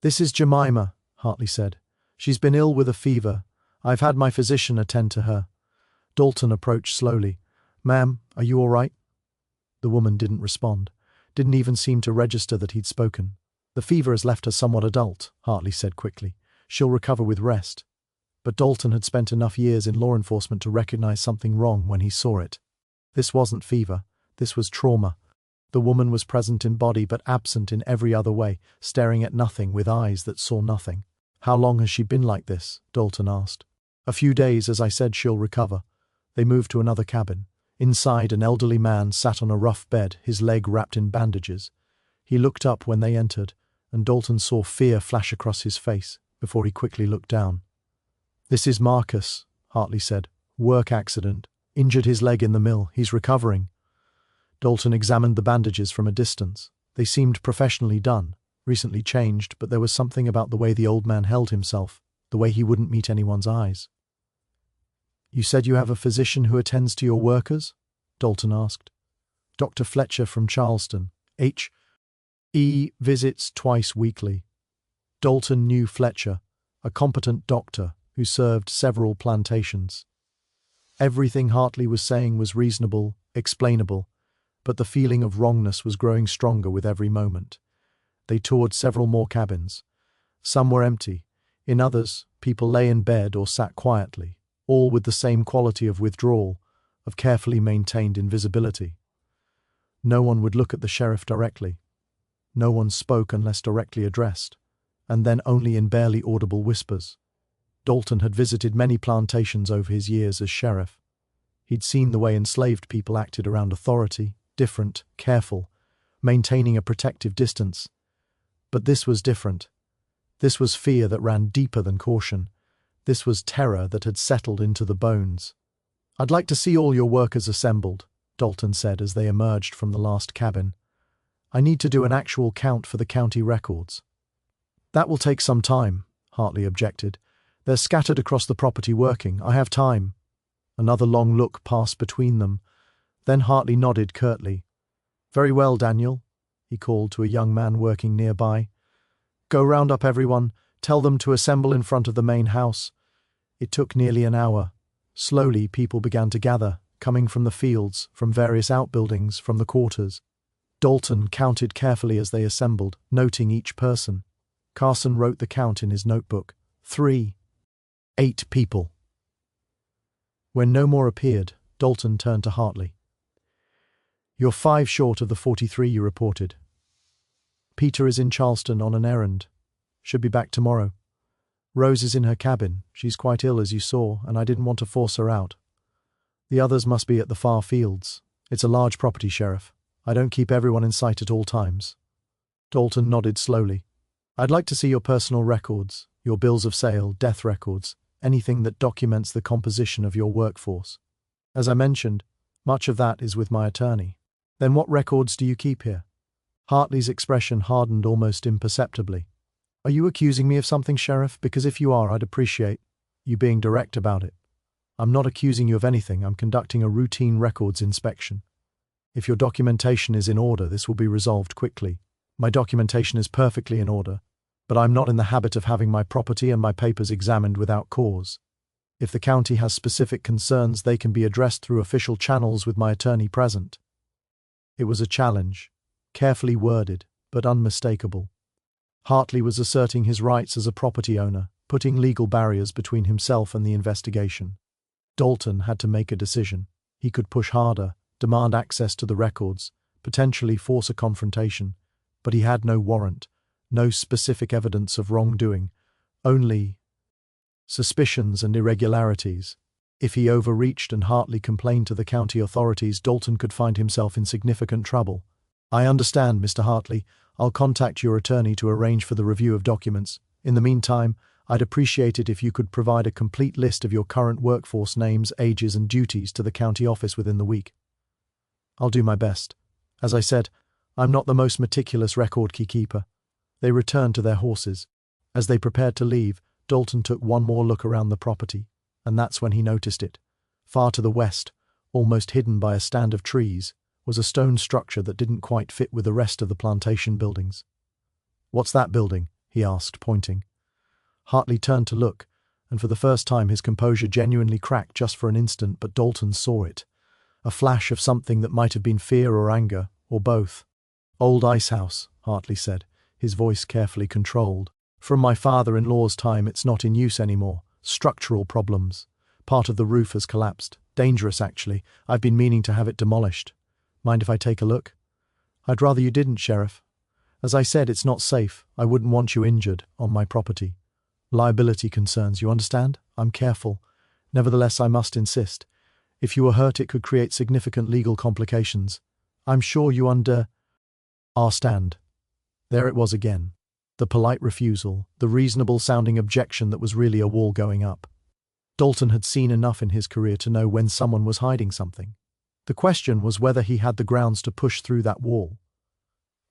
"This is Jemima," Hartley said. "She's been ill with a fever. I've had my physician attend to her." Dalton approached slowly. "Ma'am, are you all right?" The woman didn't respond, didn't even seem to register that he'd spoken. "The fever has left her somewhat adult," Hartley said quickly. "She'll recover with rest." But Dalton had spent enough years in law enforcement to recognize something wrong when he saw it. This wasn't fever. This was trauma. The woman was present in body but absent in every other way, staring at nothing with eyes that saw nothing. "How long has she been like this?" Dalton asked. "A few days, as I said, she'll recover." They moved to another cabin. Inside, an elderly man sat on a rough bed, his leg wrapped in bandages. He looked up when they entered, and Dalton saw fear flash across his face before he quickly looked down. "This is Marcus," Hartley said. "Work accident. Injured his leg in the mill. He's recovering." Dalton examined the bandages from a distance. They seemed professionally done, recently changed, but there was something about the way the old man held himself, the way he wouldn't meet anyone's eyes. "You said you have a physician who attends to your workers?" Dalton asked. "Dr. Fletcher from Charleston. H.E. visits twice weekly." Dalton knew Fletcher, a competent doctor who served several plantations. Everything Hartley was saying was reasonable, explainable, but the feeling of wrongness was growing stronger with every moment. They toured several more cabins. Some were empty. In others, people lay in bed or sat quietly, all with the same quality of withdrawal, of carefully maintained invisibility. No one would look at the sheriff directly. No one spoke unless directly addressed, and then only in barely audible whispers. Dalton had visited many plantations over his years as sheriff. He'd seen the way enslaved people acted around authority, different, careful, maintaining a protective distance. But this was different. This was fear that ran deeper than caution. This was terror that had settled into the bones. "I'd like to see all your workers assembled," Dalton said as they emerged from the last cabin. "I need to do an actual count for the county records." "That will take some time," Hartley objected. "They're scattered across the property working. I have time." Another long look passed between them. Then Hartley nodded curtly. "Very well, Daniel," he called to a young man working nearby. "Go round up everyone. Tell them to assemble in front of the main house." It took nearly an hour. Slowly, people began to gather, coming from the fields, from various outbuildings, from the quarters. Dalton counted carefully as they assembled, noting each person. Carson wrote the count in his notebook. 3. 8 people. When no more appeared, Dalton turned to Hartley. "You're 5 short of the 43 you reported. Peter is in Charleston on an errand. Should be back tomorrow. Rose is in her cabin. She's quite ill, as you saw, and I didn't want to force her out. The others must be at the far fields. It's a large property, Sheriff. I don't keep everyone in sight at all times." Dalton nodded slowly. "I'd like to see your personal records, your bills of sale, death records, anything that documents the composition of your workforce. As I mentioned, much of that is with my attorney." "Then what records do you keep here?" Hartley's expression hardened almost imperceptibly. "Are you accusing me of something, Sheriff? Because if you are, I'd appreciate you being direct about it." "I'm not accusing you of anything. I'm conducting a routine records inspection. If your documentation is in order, this will be resolved quickly. My documentation is perfectly in order, but I'm not in the habit of having my property and my papers examined without cause. If the county has specific concerns, they can be addressed through official channels with my attorney present." It was a challenge, carefully worded, but unmistakable. Hartley was asserting his rights as a property owner, putting legal barriers between himself and the investigation. Dalton had to make a decision. He could push harder, demand access to the records, potentially force a confrontation, but he had no warrant, no specific evidence of wrongdoing, only suspicions and irregularities. If he overreached and Hartley complained to the county authorities, Dalton could find himself in significant trouble. "I understand, Mr. Hartley. I'll contact your attorney to arrange for the review of documents. In the meantime, I'd appreciate it if you could provide a complete list of your current workforce names, ages, and duties to the county office within the week." "I'll do my best. As I said, I'm not the most meticulous record keeper." They returned to their horses. As they prepared to leave, Dalton took one more look around the property, and that's when he noticed it. Far to the west, almost hidden by a stand of trees, was a stone structure that didn't quite fit with the rest of the plantation buildings. "What's that building?" he asked, pointing. Hartley turned to look, and for the first time his composure genuinely cracked just for an instant, but Dalton saw it. A flash of something that might have been fear or anger, or both. "Old ice house," Hartley said, his voice carefully controlled. "From my father-in-law's time, it's not in use anymore. Structural problems. Part of the roof has collapsed. Dangerous, actually. I've been meaning to have it demolished. Mind if I take a look?" "I'd rather you didn't, Sheriff. As I said, it's not safe. I wouldn't want you injured on my property. Liability concerns, you understand? I'm careful. Nevertheless, I must insist. If you were hurt, it could create significant legal complications. I'm sure you understand." There it was again. The polite refusal, the reasonable-sounding objection that was really a wall going up. Dalton had seen enough in his career to know when someone was hiding something. The question was whether he had the grounds to push through that wall.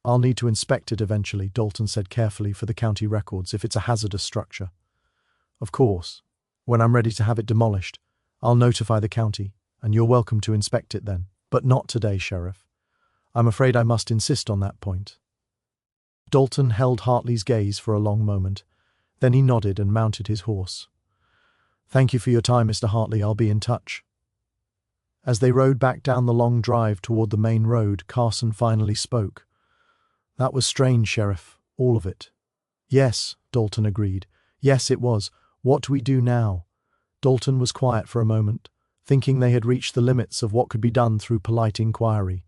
"I'll need to inspect it eventually," Dalton said carefully, "for the county records, if it's a hazardous structure." "Of course. When I'm ready to have it demolished, I'll notify the county, and you're welcome to inspect it then. But not today, Sheriff. I'm afraid I must insist on that point." Dalton held Hartley's gaze for a long moment. Then he nodded and mounted his horse. "Thank you for your time, Mr. Hartley. I'll be in touch." As they rode back down the long drive toward the main road, Carson finally spoke. "That was strange, Sheriff. All of it." "Yes," Dalton agreed. "Yes, it was. What do we do now?" Dalton was quiet for a moment, thinking they had reached the limits of what could be done through polite inquiry.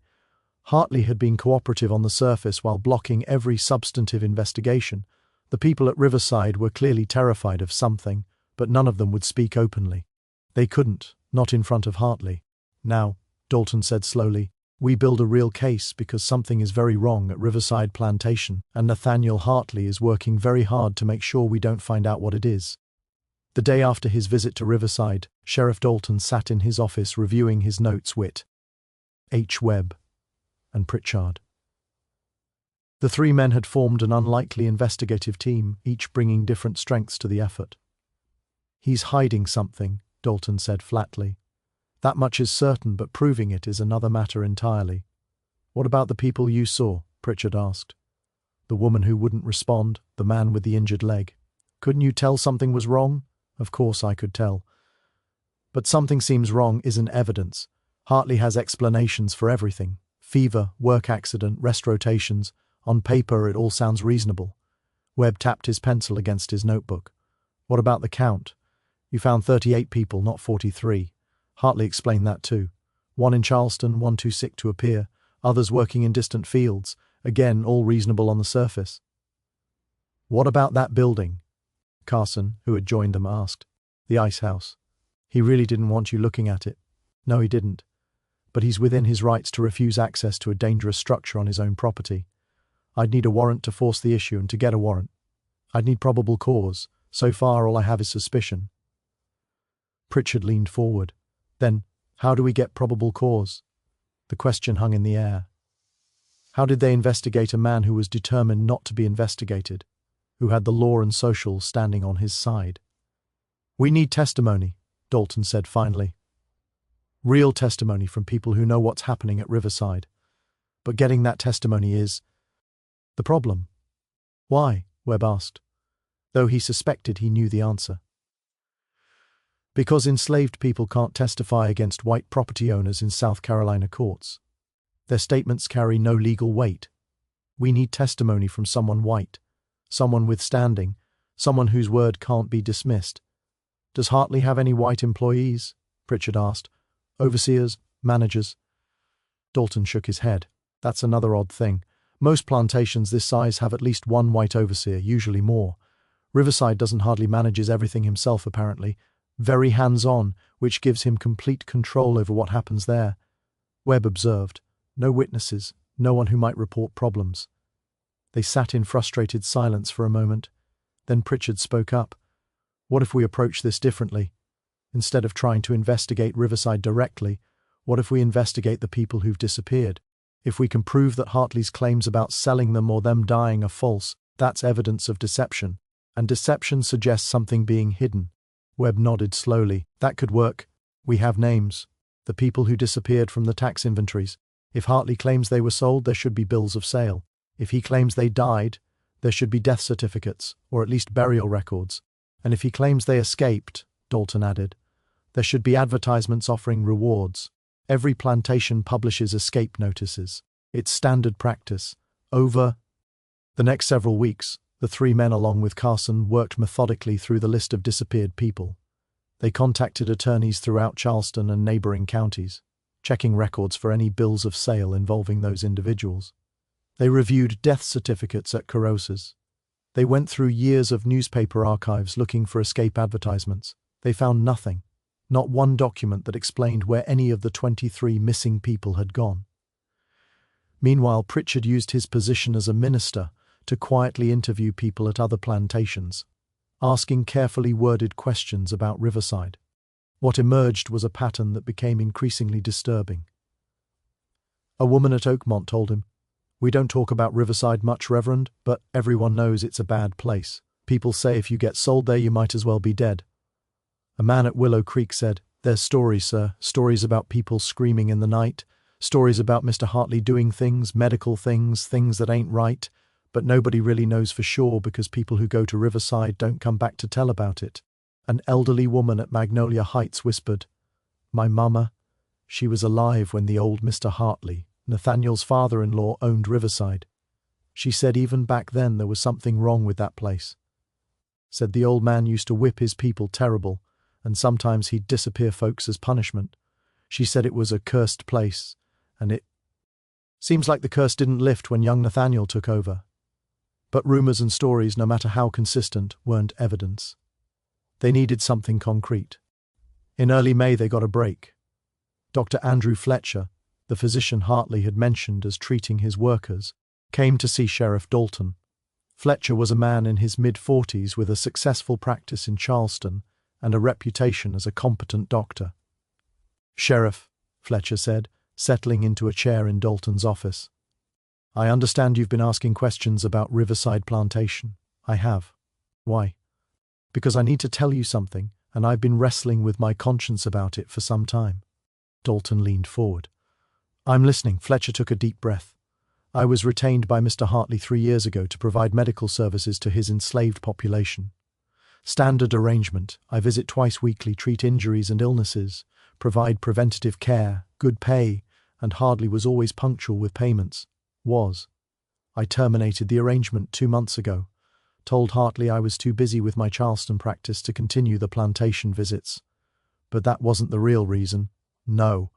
Hartley had been cooperative on the surface while blocking every substantive investigation. The people at Riverside were clearly terrified of something, but none of them would speak openly. They couldn't, not in front of Hartley. "Now," Dalton said slowly, "we build a real case because something is very wrong at Riverside Plantation, and Nathaniel Hartley is working very hard to make sure we don't find out what it is." The day after his visit to Riverside, Sheriff Dalton sat in his office reviewing his notes with H. Webb and Pritchard. The three men had formed an unlikely investigative team, each bringing different strengths to the effort. "He's hiding something," Dalton said flatly. "That much is certain, but proving it is another matter entirely." "What about the people you saw?" Pritchard asked. "The woman who wouldn't respond, the man with the injured leg. Couldn't you tell something was wrong?" "Of course I could tell. But something seems wrong isn't evidence. Hartley has explanations for everything. Fever, work accident, rest rotations. On paper, it all sounds reasonable." Webb tapped his pencil against his notebook. "What about the count? You found 38 people, not 43. Hartley explained that too. One in Charleston, one too sick to appear, others working in distant fields. Again, all reasonable on the surface." "What about that building?" Carson, who had joined them, asked. "The ice house. He really didn't want you looking at it." "No, he didn't. But he's within his rights to refuse access to a dangerous structure on his own property. I'd need a warrant to force the issue, and to get a warrant, I'd need probable cause. So far, all I have is suspicion." Pritchard leaned forward. "Then, how do we get probable cause?" The question hung in the air. How did they investigate a man who was determined not to be investigated, who had the law and social standing on his side? "We need testimony," Dalton said finally. "Real testimony from people who know what's happening at Riverside. But getting that testimony is the problem." "Why?" Webb asked, though he suspected he knew the answer. "Because enslaved people can't testify against white property owners in South Carolina courts. Their statements carry no legal weight. We need testimony from someone white, someone with standing, someone whose word can't be dismissed." "Does Hartley have any white employees?" Pritchard asked. "Overseers? Managers?" Dalton shook his head. "That's another odd thing. Most plantations this size have at least one white overseer, usually more. Riverside doesn't hardly manages everything himself, apparently. Very hands-on, which gives him complete control over what happens there. Webb observed. No witnesses, no one who might report problems. They sat in frustrated silence for a moment. Then Pritchard spoke up. What if we approach this differently? Instead of trying to investigate Riverside directly, what if we investigate the people who've disappeared? If we can prove that Hartley's claims about selling them or them dying are false, that's evidence of deception. And deception suggests something being hidden. Webb nodded slowly. That could work. We have names. The people who disappeared from the tax inventories. If Hartley claims they were sold, there should be bills of sale. If he claims they died, there should be death certificates, or at least burial records. And if he claims they escaped, Dalton added, there should be advertisements offering rewards. Every plantation publishes escape notices. It's standard practice. Over the next several weeks, the three men along with Carson worked methodically through the list of disappeared people. They contacted attorneys throughout Charleston and neighboring counties, checking records for any bills of sale involving those individuals. They reviewed death certificates at Carosas. They went through years of newspaper archives looking for escape advertisements. They found nothing, not one document that explained where any of the 23 missing people had gone. Meanwhile, Pritchard used his position as a minister to quietly interview people at other plantations, asking carefully worded questions about Riverside. What emerged was a pattern that became increasingly disturbing. A woman at Oakmont told him, "We don't talk about Riverside much, Reverend, but everyone knows it's a bad place. People say if you get sold there, you might as well be dead." A man at Willow Creek said, "There's stories, sir, stories about people screaming in the night, stories about Mr. Hartley doing things, medical things, things that ain't right, but nobody really knows for sure because people who go to Riverside don't come back to tell about it." An elderly woman at Magnolia Heights whispered, "My mama, she was alive when the old Mr. Hartley, Nathaniel's father-in-law, owned Riverside. She said even back then there was something wrong with that place. Said the old man used to whip his people terrible, and sometimes he'd disappear folks as punishment. She said it was a cursed place, and it seems like the curse didn't lift when young Nathaniel took over. But rumors and stories, no matter how consistent, weren't evidence. They needed something concrete. In early May they got a break. Dr. Andrew Fletcher, the physician Hartley had mentioned as treating his workers, came to see Sheriff Dalton. Fletcher was a man in his mid-40s with a successful practice in Charleston and a reputation as a competent doctor. "Sheriff," Fletcher said, settling into a chair in Dalton's office, "I understand you've been asking questions about Riverside Plantation." "I have." "Why?" "Because I need to tell you something, and I've been wrestling with my conscience about it for some time." Dalton leaned forward. "I'm listening." Fletcher took a deep breath. "I was retained by Mr. Hartley 3 years ago to provide medical services to his enslaved population. Standard arrangement. I visit twice weekly, treat injuries and illnesses, provide preventative care, good pay, and Hartley was always punctual with payments. I terminated the arrangement 2 months ago. Told Hartley I was too busy with my Charleston practice to continue the plantation visits. But that wasn't the real reason." "No."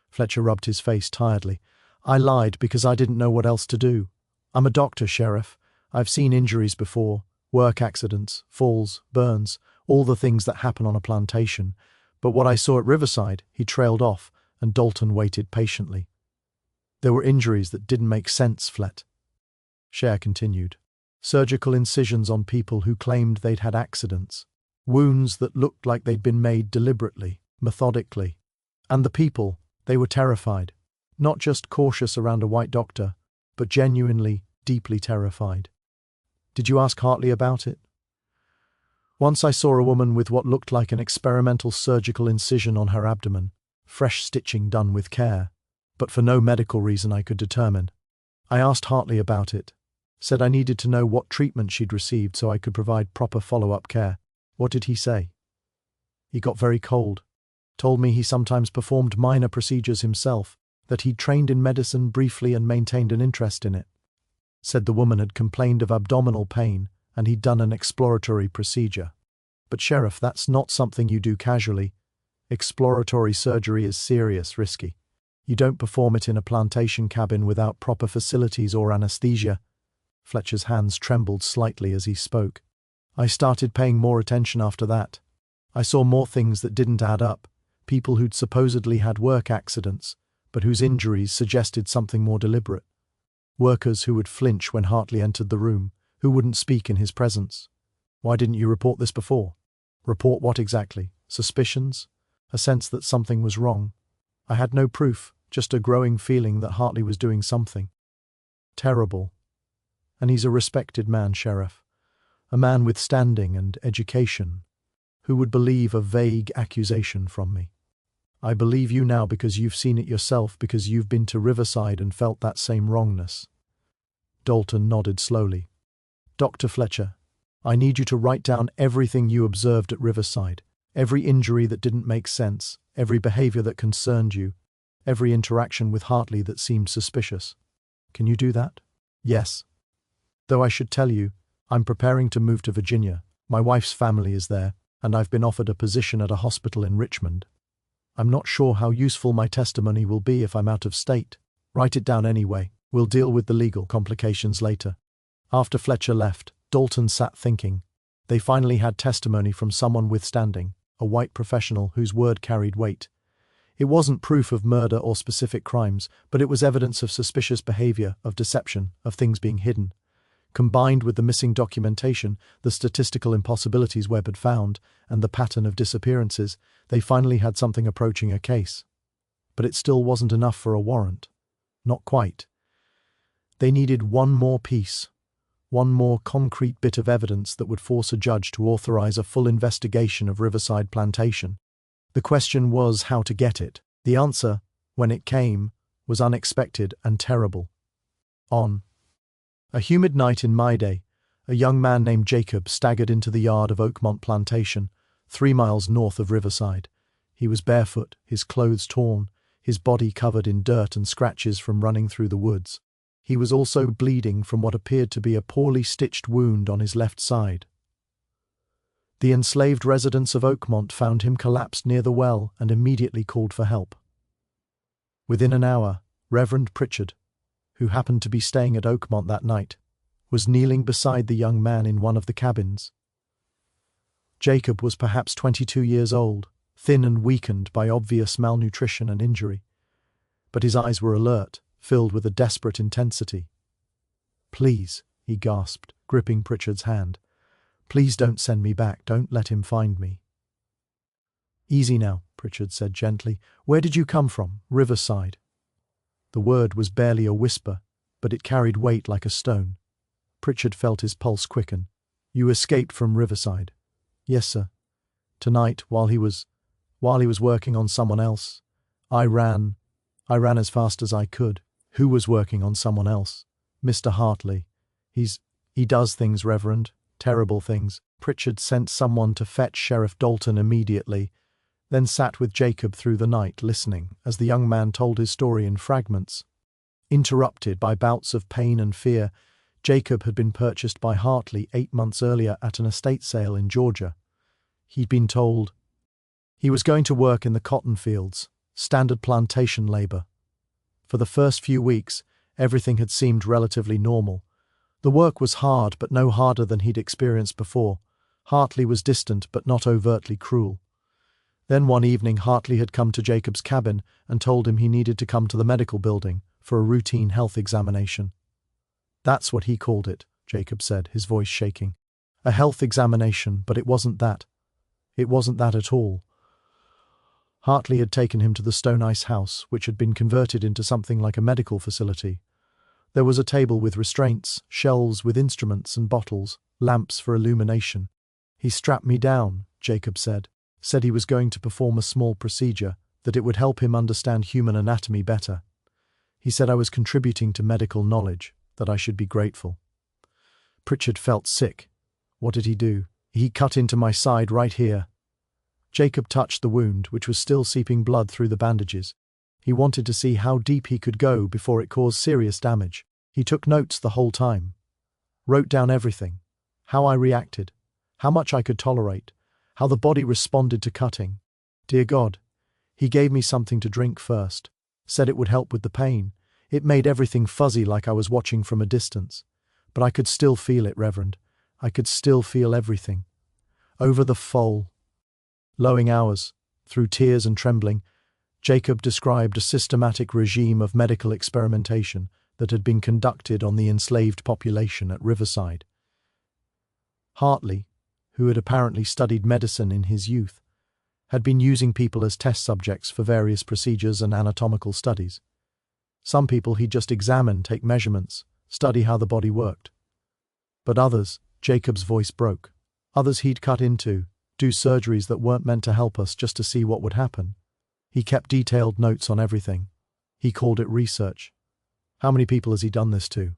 Fletcher rubbed his face tiredly. "I lied because I didn't know what else to do. I'm a doctor, Sheriff. I've seen injuries before, work accidents, falls, burns, all the things that happen on a plantation. But what I saw at Riverside," he trailed off, and Dalton waited patiently. "There were injuries that didn't make sense, Flet." Cher continued. "Surgical incisions on people who claimed they'd had accidents. Wounds that looked like they'd been made deliberately, methodically. And the people, they were terrified. Not just cautious around a white doctor, but genuinely, deeply terrified." "Did you ask Hartley about it?" "Once I saw a woman with what looked like an experimental surgical incision on her abdomen, fresh stitching done with care, but for no medical reason I could determine. I asked Hartley about it. Said I needed to know what treatment she'd received so I could provide proper follow-up care. What did he say?" "He got very cold. Told me he sometimes performed minor procedures himself, that he'd trained in medicine briefly and maintained an interest in it. Said the woman had complained of abdominal pain and he'd done an exploratory procedure. But Sheriff, that's not something you do casually. Exploratory surgery is serious, risky. You don't perform it in a plantation cabin without proper facilities or anesthesia." Fletcher's hands trembled slightly as he spoke. "I started paying more attention after that. I saw more things that didn't add up, people who'd supposedly had work accidents, but whose injuries suggested something more deliberate. Workers who would flinch when Hartley entered the room, who wouldn't speak in his presence. Why didn't you report this before? Report what exactly? Suspicions? A sense that something was wrong? I had no proof, just a growing feeling that Hartley was doing something terrible. And he's a respected man, Sheriff. A man with standing and education. Who would believe a vague accusation from me? I believe you now because you've seen it yourself, because you've been to Riverside and felt that same wrongness. Dalton nodded slowly. Dr. Fletcher, I need you to write down everything you observed at Riverside, every injury that didn't make sense, every behavior that concerned you, every interaction with Hartley that seemed suspicious. Can you do that? Yes. Though I should tell you, I'm preparing to move to Virginia. My wife's family is there, and I've been offered a position at a hospital in Richmond. I'm not sure how useful my testimony will be if I'm out of state. Write it down anyway. We'll deal with the legal complications later. After Fletcher left, Dalton sat thinking. They finally had testimony from someone with standing, a white professional whose word carried weight. It wasn't proof of murder or specific crimes, but it was evidence of suspicious behavior, of deception, of things being hidden. Combined with the missing documentation, the statistical impossibilities Webb had found, and the pattern of disappearances, they finally had something approaching a case. But it still wasn't enough for a warrant. Not quite. They needed one more piece, one more concrete bit of evidence that would force a judge to authorize a full investigation of Riverside Plantation. The question was how to get it. The answer, when it came, was unexpected and terrible. On a humid night in May, a young man named Jacob staggered into the yard of Oakmont Plantation, 3 miles north of Riverside. He was barefoot, his clothes torn, his body covered in dirt and scratches from running through the woods. He was also bleeding from what appeared to be a poorly stitched wound on his left side. The enslaved residents of Oakmont found him collapsed near the well and immediately called for help. Within an hour, Reverend Pritchard, who happened to be staying at Oakmont that night, was kneeling beside the young man in one of the cabins. Jacob was perhaps 22 years old, thin and weakened by obvious malnutrition and injury, but his eyes were alert, filled with a desperate intensity. "Please," he gasped, gripping Pritchard's hand. "Please don't send me back, don't let him find me." "Easy now," Pritchard said gently. "Where did you come from? Riverside?" The word was barely a whisper, but it carried weight like a stone. Pritchard felt his pulse quicken. "You escaped from Riverside?" "Yes, sir. Tonight, while he was working on someone else, I ran as fast as I could." "Who was working on someone else?" "Mr. Hartley. He does things, Reverend. Terrible things." Pritchard sent someone to fetch Sheriff Dalton immediately, then sat with Jacob through the night, listening as the young man told his story in fragments. Interrupted by bouts of pain and fear, Jacob had been purchased by Hartley 8 months earlier at an estate sale in Georgia. He'd been told he was going to work in the cotton fields, standard plantation labor. For the first few weeks, everything had seemed relatively normal. The work was hard, but no harder than he'd experienced before. Hartley was distant, but not overtly cruel. Then one evening, Hartley had come to Jacob's cabin and told him he needed to come to the medical building for a routine health examination. "That's what he called it," Jacob said, his voice shaking. "A health examination, but it wasn't that. It wasn't that at all." Hartley had taken him to the stone ice house, which had been converted into something like a medical facility. There was a table with restraints, shelves with instruments and bottles, lamps for illumination. "He strapped me down," Jacob said he was going to perform a small procedure, that it would help him understand human anatomy better. He said I was contributing to medical knowledge, that I should be grateful. Pritchard felt sick. What did he do? "He cut into my side right here." Jacob touched the wound, which was still seeping blood through the bandages. He wanted to see how deep he could go before it caused serious damage. He took notes the whole time. Wrote down everything. How I reacted. How much I could tolerate. How the body responded to cutting. Dear God. He gave me something to drink first. Said it would help with the pain. It made everything fuzzy like I was watching from a distance. But I could still feel it, Reverend. I could still feel everything. Over the foal. Lowing hours, through tears and trembling, Jacob described a systematic regime of medical experimentation that had been conducted on the enslaved population at Riverside. Hartley, who had apparently studied medicine in his youth, had been using people as test subjects for various procedures and anatomical studies. Some people he'd just examine, take measurements, study how the body worked. But others, Jacob's voice broke. Others he'd cut into, do surgeries that weren't meant to help us just to see what would happen. He kept detailed notes on everything. He called it research. How many people has he done this to?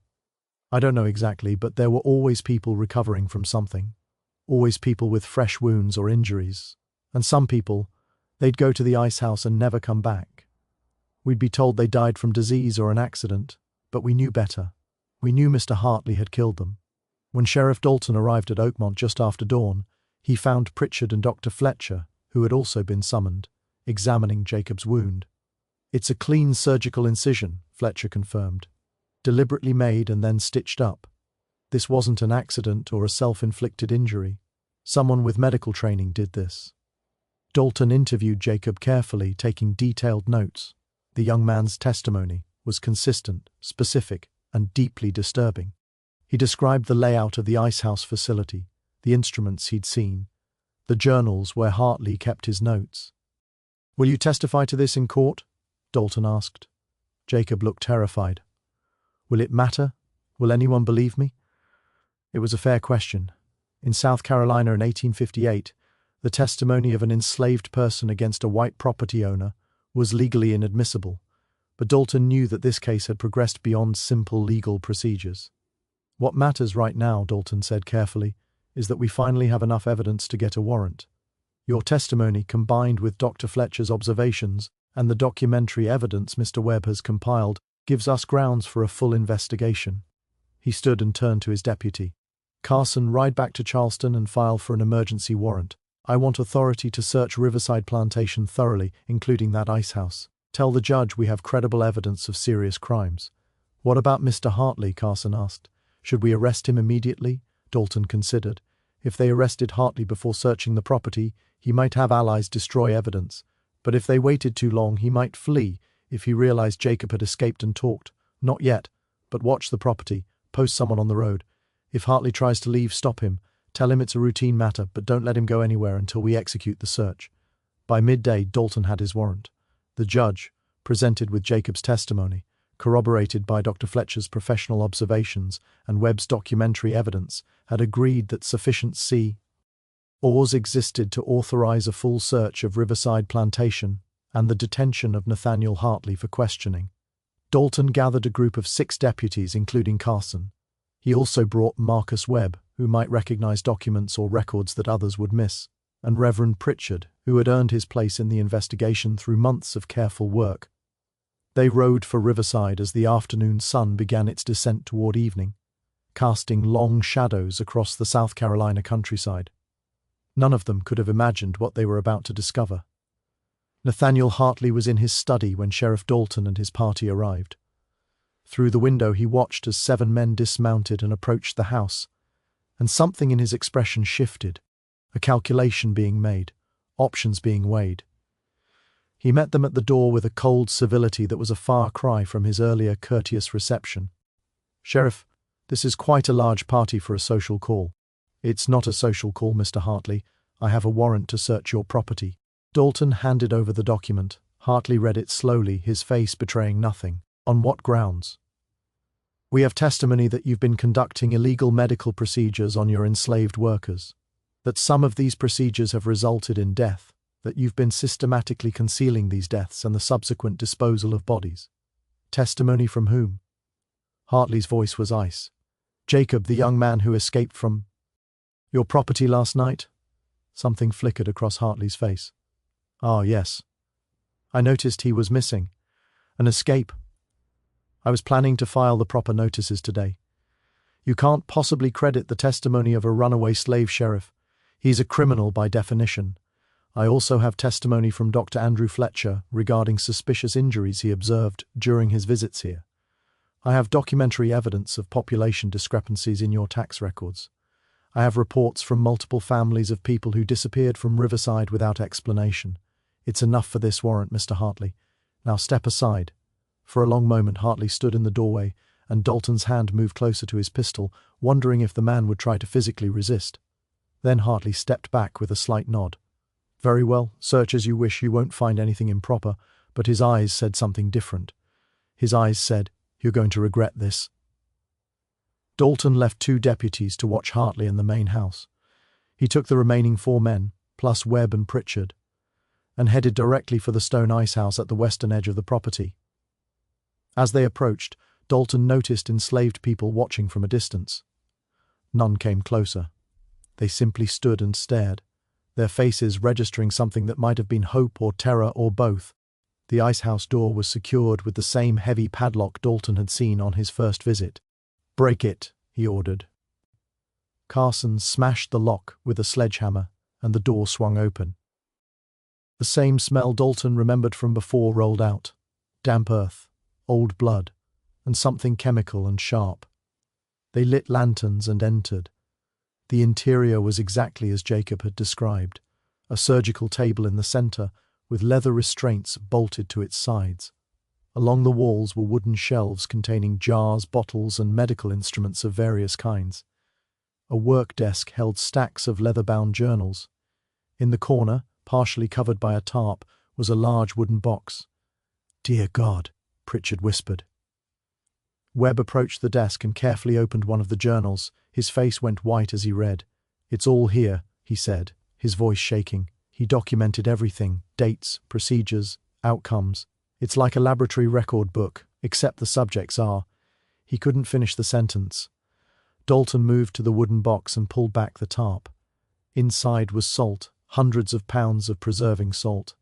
I don't know exactly, but there were always people recovering from something. Always people with fresh wounds or injuries. And some people, they'd go to the ice house and never come back. We'd be told they died from disease or an accident, but we knew better. We knew Mr. Hartley had killed them. When Sheriff Dalton arrived at Oakmont just after dawn, he found Pritchard and Dr. Fletcher, who had also been summoned, examining Jacob's wound. It's a clean surgical incision, Fletcher confirmed. Deliberately made and then stitched up. This wasn't an accident or a self-inflicted injury. Someone with medical training did this. Dalton interviewed Jacob carefully, taking detailed notes. The young man's testimony was consistent, specific, and deeply disturbing. He described the layout of the icehouse facility, the instruments he'd seen, the journals where Hartley kept his notes. "Will you testify to this in court?" Dalton asked. Jacob looked terrified. "Will it matter? Will anyone believe me?" It was a fair question. In South Carolina in 1858, the testimony of an enslaved person against a white property owner was legally inadmissible, but Dalton knew that this case had progressed beyond simple legal procedures. "What matters right now," Dalton said carefully, "is that we finally have enough evidence to get a warrant. Your testimony, combined with Dr. Fletcher's observations and the documentary evidence Mr. Webb has compiled, gives us grounds for a full investigation." He stood and turned to his deputy. "Carson, ride back to Charleston and file for an emergency warrant. I want authority to search Riverside Plantation thoroughly, including that ice house. Tell the judge we have credible evidence of serious crimes." "What about Mr. Hartley?" Carson asked. "Should we arrest him immediately?" Dalton considered. If they arrested Hartley before searching the property, he might have allies destroy evidence. But if they waited too long, he might flee if he realized Jacob had escaped and talked. "Not yet, but watch the property. Post someone on the road. If Hartley tries to leave, stop him. Tell him it's a routine matter, but don't let him go anywhere until we execute the search." By midday, Dalton had his warrant. The judge, presented with Jacob's testimony, corroborated by Dr. Fletcher's professional observations and Webb's documentary evidence, had agreed that sufficient cause existed to authorize a full search of Riverside Plantation and the detention of Nathaniel Hartley for questioning. Dalton gathered a group of 6 deputies, including Carson. He also brought Marcus Webb, who might recognize documents or records that others would miss, and Reverend Pritchard, who had earned his place in the investigation through months of careful work. They rode for Riverside as the afternoon sun began its descent toward evening, casting long shadows across the South Carolina countryside. None of them could have imagined what they were about to discover. Nathaniel Hartley was in his study when Sheriff Dalton and his party arrived. Through the window he watched as 7 men dismounted and approached the house, and something in his expression shifted, a calculation being made, options being weighed. He met them at the door with a cold civility that was a far cry from his earlier courteous reception. "Sheriff, this is quite a large party for a social call." "It's not a social call, Mr. Hartley. I have a warrant to search your property." Dalton handed over the document. Hartley read it slowly, his face betraying nothing. "On what grounds?" "We have testimony that you've been conducting illegal medical procedures on your enslaved workers, that some of these procedures have resulted in death, that you've been systematically concealing these deaths and the subsequent disposal of bodies." "Testimony from whom?" Hartley's voice was ice. "Jacob, the young man who escaped from your property last night?" Something flickered across Hartley's face. "Ah, yes. I noticed he was missing. An escape. I was planning to file the proper notices today. You can't possibly credit the testimony of a runaway slave sheriff. He's a criminal by definition. I also have testimony from Dr. Andrew Fletcher regarding suspicious injuries he observed during his visits here. I have documentary evidence of population discrepancies in your tax records. I have reports from multiple families of people who disappeared from Riverside without explanation. It's enough for this warrant, Mr. Hartley. Now step aside." For a long moment Hartley stood in the doorway, and Dalton's hand moved closer to his pistol, wondering if the man would try to physically resist. Then Hartley stepped back with a slight nod. "Very well, search as you wish, you won't find anything improper," but his eyes said something different. His eyes said, "You're going to regret this." Dalton left 2 deputies to watch Hartley in the main house. He took the remaining 4 men, plus Webb and Pritchard, and headed directly for the stone ice house at the western edge of the property. As they approached, Dalton noticed enslaved people watching from a distance. None came closer. They simply stood and stared, their faces registering something that might have been hope or terror or both. The icehouse door was secured with the same heavy padlock Dalton had seen on his first visit. "Break it," he ordered. Carson smashed the lock with a sledgehammer, and the door swung open. The same smell Dalton remembered from before rolled out: damp earth, old blood, and something chemical and sharp. They lit lanterns and entered. The interior was exactly as Jacob had described: a surgical table in the center, with leather restraints bolted to its sides. Along the walls were wooden shelves containing jars, bottles, and medical instruments of various kinds. A work desk held stacks of leather-bound journals. In the corner, partially covered by a tarp, was a large wooden box. "Dear God," Pritchard whispered. Webb approached the desk and carefully opened one of the journals. His face went white as he read. "It's all here," he said, his voice shaking. He documented everything: dates, procedures, outcomes. "It's like a laboratory record book, except the subjects are—" He couldn't finish the sentence. Dalton moved to the wooden box and pulled back the tarp. Inside was salt, hundreds of pounds of preserving salt.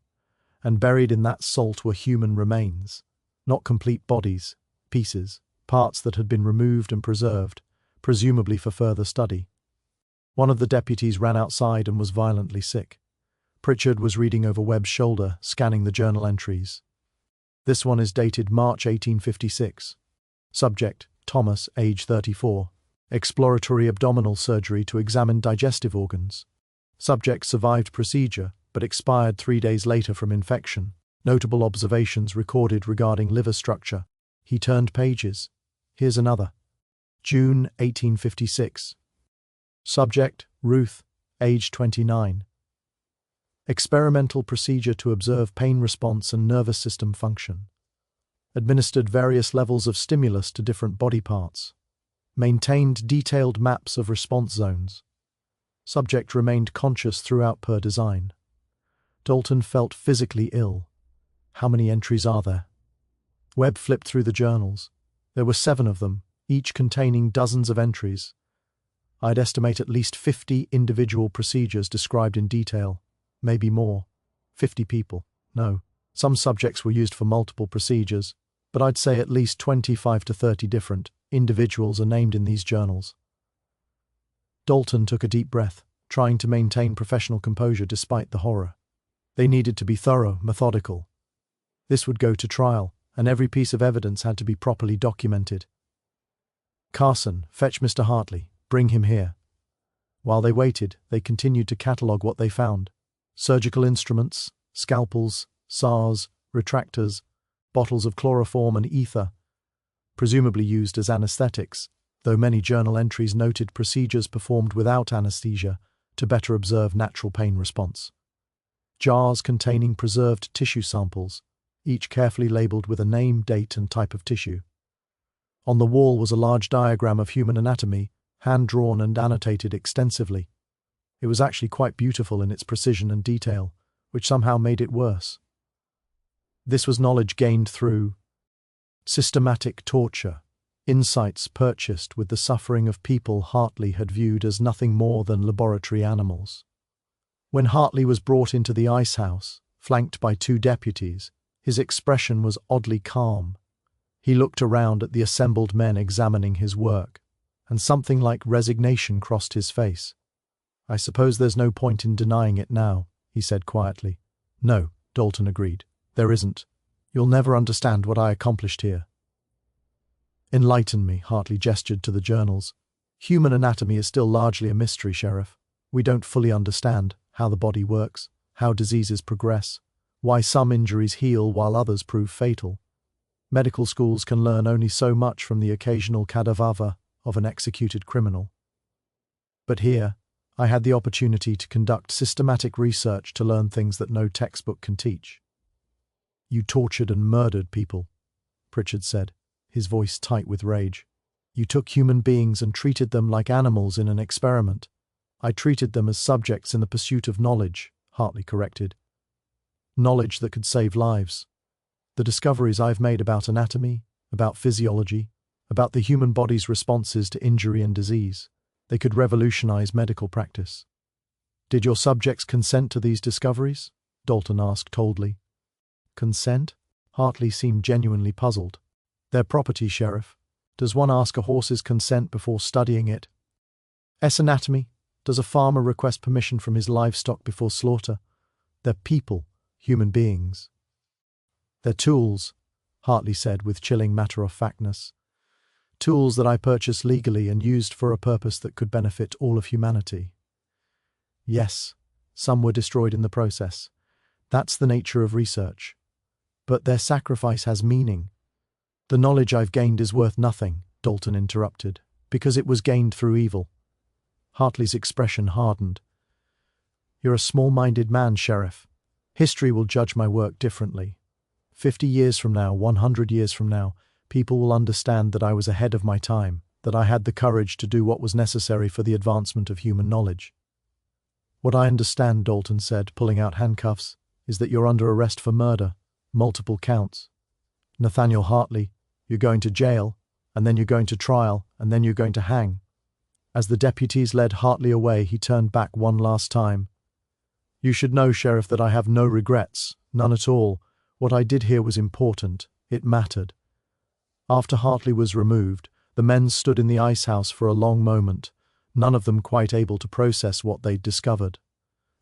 And buried in that salt were human remains. Not complete bodies, pieces, parts that had been removed and preserved, presumably for further study. One of the deputies ran outside and was violently sick. Pritchard was reading over Webb's shoulder, scanning the journal entries. "This one is dated March 1856. Subject, Thomas, age 34. Exploratory abdominal surgery to examine digestive organs. Subject survived procedure, but expired 3 days later from infection. Notable observations recorded regarding liver structure." He turned pages. Here's another. June 1856. Subject, Ruth, age 29. Experimental procedure to observe pain response and nervous system function. Administered various levels of stimulus to different body parts. Maintained detailed maps of response zones. Subject remained conscious throughout per design. Dalton felt physically ill. How many entries are there? Webb flipped through the journals. There were 7 of them, each containing dozens of entries. I'd estimate at least 50 individual procedures described in detail. Maybe more. 50 people. No. Some subjects were used for multiple procedures, but I'd say at least 25 to 30 different individuals are named in these journals. Dalton took a deep breath, trying to maintain professional composure despite the horror. They needed to be thorough, methodical. This would go to trial, and every piece of evidence had to be properly documented. "Carson, fetch Mr. Hartley. Bring him here." While they waited, they continued to catalogue what they found. Surgical instruments, scalpels, saws, retractors, bottles of chloroform and ether, presumably used as anesthetics, though many journal entries noted procedures performed without anesthesia to better observe natural pain response. Jars containing preserved tissue samples, each carefully labelled with a name, date, and type of tissue. On the wall was a large diagram of human anatomy, hand-drawn and annotated extensively. It was actually quite beautiful in its precision and detail, which somehow made it worse. This was knowledge gained through systematic torture, insights purchased with the suffering of people Hartley had viewed as nothing more than laboratory animals. When Hartley was brought into the ice house, flanked by 2 deputies, his expression was oddly calm. He looked around at the assembled men examining his work, and something like resignation crossed his face. "I suppose there's no point in denying it now," he said quietly. "No," Dalton agreed. "There isn't. You'll never understand what I accomplished here." "Enlighten me," Hartley gestured to the journals. Human anatomy is still largely a mystery, Sheriff. We don't fully understand how the body works, how diseases progress, why some injuries heal while others prove fatal. Medical schools can learn only so much from the occasional cadaver of an executed criminal. But here, I had the opportunity to conduct systematic research to learn things that no textbook can teach. You tortured and murdered people, Pritchard said, his voice tight with rage. You took human beings and treated them like animals in an experiment. I treated them as subjects in the pursuit of knowledge, Hartley corrected. Knowledge that could save lives. The discoveries I've made about anatomy, about physiology, about the human body's responses to injury and disease, they could revolutionize medical practice. Did your subjects consent to these discoveries? Dalton asked coldly. Consent? Hartley seemed genuinely puzzled. Their property, Sheriff. Does one ask a horse's consent before studying it? Anatomy? Does a farmer request permission from his livestock before slaughter? They're people, human beings. They're tools, Hartley said with chilling matter-of-factness. Tools that I purchased legally and used for a purpose that could benefit all of humanity. Yes, some were destroyed in the process. That's the nature of research. But their sacrifice has meaning. The knowledge I've gained is worth nothing, Dalton interrupted, because it was gained through evil. Hartley's expression hardened. You're a small-minded man, Sheriff. History will judge my work differently. 50 years from now, 100 years from now, people will understand that I was ahead of my time, that I had the courage to do what was necessary for the advancement of human knowledge. What I understand, Dalton said, pulling out handcuffs, is that you're under arrest for murder, multiple counts. Nathaniel Hartley, you're going to jail, and then you're going to trial, and then you're going to hang. As the deputies led Hartley away, he turned back one last time. You should know, Sheriff, that I have no regrets, none at all. What I did here was important. It mattered. After Hartley was removed, the men stood in the ice house for a long moment, none of them quite able to process what they'd discovered.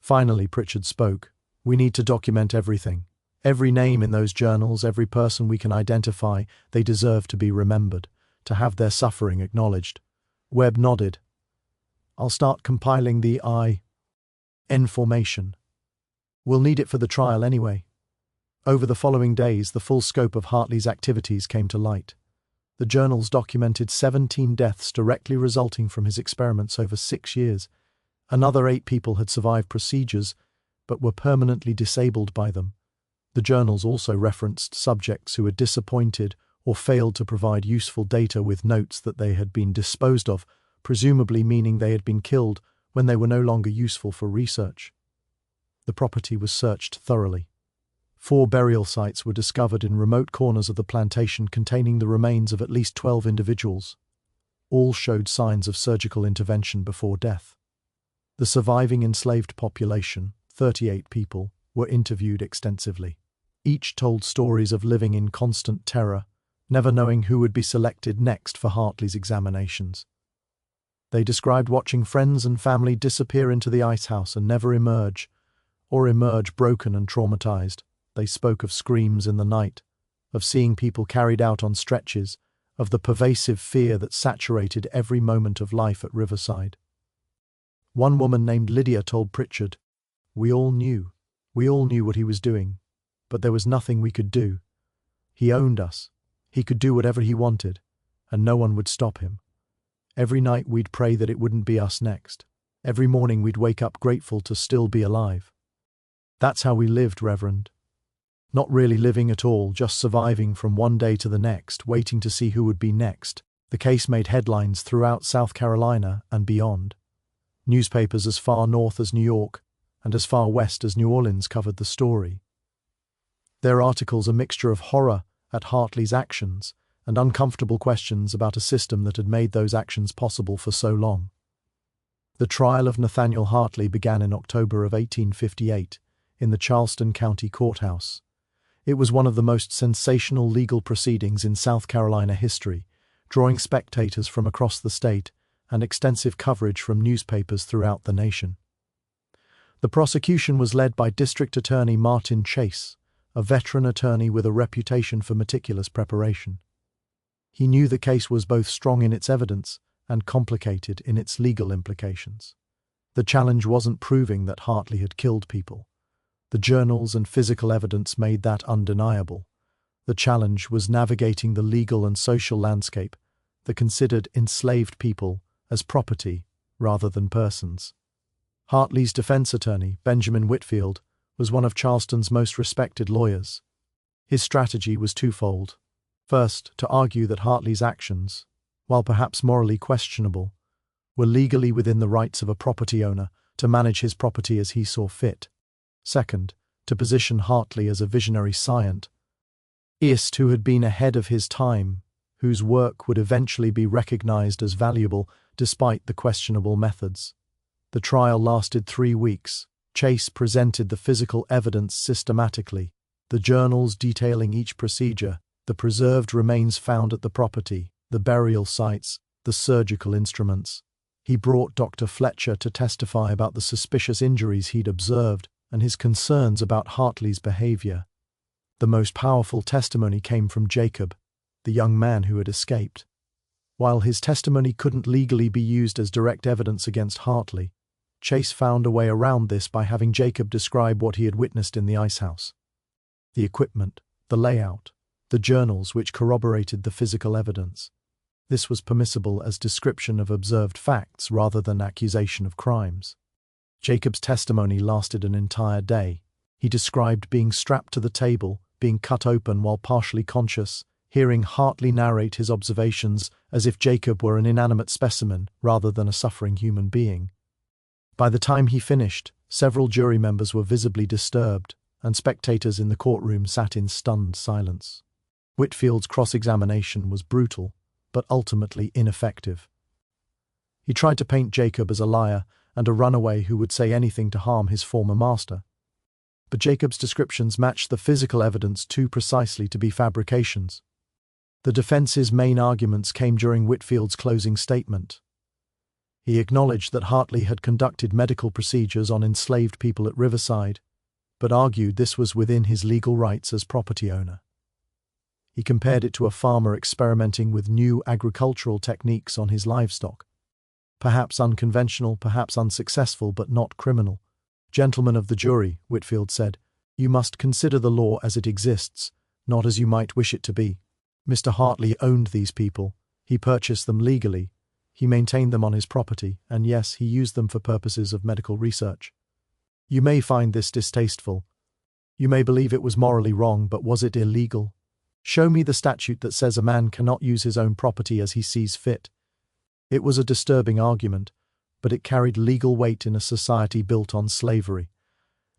Finally, Pritchard spoke. We need to document everything. Every name in those journals, every person we can identify, they deserve to be remembered, to have their suffering acknowledged. Webb nodded. I'll start compiling the information. We'll need it for the trial anyway. Over the following days, the full scope of Hartley's activities came to light. The journals documented 17 deaths directly resulting from his experiments over 6 years. Another 8 people had survived procedures, but were permanently disabled by them. The journals also referenced subjects who had disappointed or failed to provide useful data with notes that they had been disposed of, presumably meaning they had been killed when they were no longer useful for research. The property was searched thoroughly. 4 burial sites were discovered in remote corners of the plantation containing the remains of at least 12 individuals. All showed signs of surgical intervention before death. The surviving enslaved population, 38 people, were interviewed extensively. Each told stories of living in constant terror, never knowing who would be selected next for Hartley's examinations. They described watching friends and family disappear into the ice house and never emerge, or emerge broken and traumatized. They spoke of screams in the night, of seeing people carried out on stretchers, of the pervasive fear that saturated every moment of life at Riverside. One woman named Lydia told Pritchard, We all knew what he was doing, but there was nothing we could do. He owned us. He could do whatever he wanted, and no one would stop him. Every night we'd pray that it wouldn't be us next. Every morning we'd wake up grateful to still be alive. That's how we lived, Reverend. Not really living at all, just surviving from one day to the next, waiting to see who would be next. The case made headlines throughout South Carolina and beyond. Newspapers as far north as New York and as far west as New Orleans covered the story. Their articles a mixture of horror at Hartley's actions and uncomfortable questions about a system that had made those actions possible for so long. The trial of Nathaniel Hartley began in October of 1858 in the Charleston County Courthouse. It was one of the most sensational legal proceedings in South Carolina history, drawing spectators from across the state and extensive coverage from newspapers throughout the nation. The prosecution was led by District Attorney Martin Chase, a veteran attorney with a reputation for meticulous preparation. He knew the case was both strong in its evidence and complicated in its legal implications. The challenge wasn't proving that Hartley had killed people. The journals and physical evidence made that undeniable. The challenge was navigating the legal and social landscape that considered enslaved people as property rather than persons. Hartley's defense attorney, Benjamin Whitfield, was one of Charleston's most respected lawyers. His strategy was twofold. First, to argue that Hartley's actions, while perhaps morally questionable, were legally within the rights of a property owner to manage his property as he saw fit. Second, to position Hartley as a visionary scientist who had been ahead of his time, whose work would eventually be recognized as valuable despite the questionable methods. The trial lasted 3 weeks. Chase presented the physical evidence systematically, the journals detailing each procedure, the preserved remains found at the property, the burial sites, the surgical instruments. He brought Dr. Fletcher to testify about the suspicious injuries he'd observed and his concerns about Hartley's behavior. The most powerful testimony came from Jacob, the young man who had escaped. While his testimony couldn't legally be used as direct evidence against Hartley, Chase found a way around this by having Jacob describe what he had witnessed in the ice house. The equipment, the layout, the journals which corroborated the physical evidence. This was permissible as description of observed facts rather than accusation of crimes. Jacob's testimony lasted an entire day. He described being strapped to the table, being cut open while partially conscious, hearing Hartley narrate his observations as if Jacob were an inanimate specimen rather than a suffering human being. By the time he finished, several jury members were visibly disturbed, and spectators in the courtroom sat in stunned silence. Whitfield's cross-examination was brutal, but ultimately ineffective. He tried to paint Jacob as a liar and a runaway who would say anything to harm his former master. But Jacob's descriptions matched the physical evidence too precisely to be fabrications. The defense's main arguments came during Whitfield's closing statement. He acknowledged that Hartley had conducted medical procedures on enslaved people at Riverside, but argued this was within his legal rights as property owner. He compared it to a farmer experimenting with new agricultural techniques on his livestock. Perhaps unconventional, perhaps unsuccessful, but not criminal. "Gentlemen of the jury," Whitfield said, "you must consider the law as it exists, not as you might wish it to be. Mr. Hartley owned these people. He purchased them legally. He maintained them on his property, and yes, he used them for purposes of medical research. You may find this distasteful. You may believe it was morally wrong, but was it illegal? Show me the statute that says a man cannot use his own property as he sees fit." It was a disturbing argument, but it carried legal weight in a society built on slavery.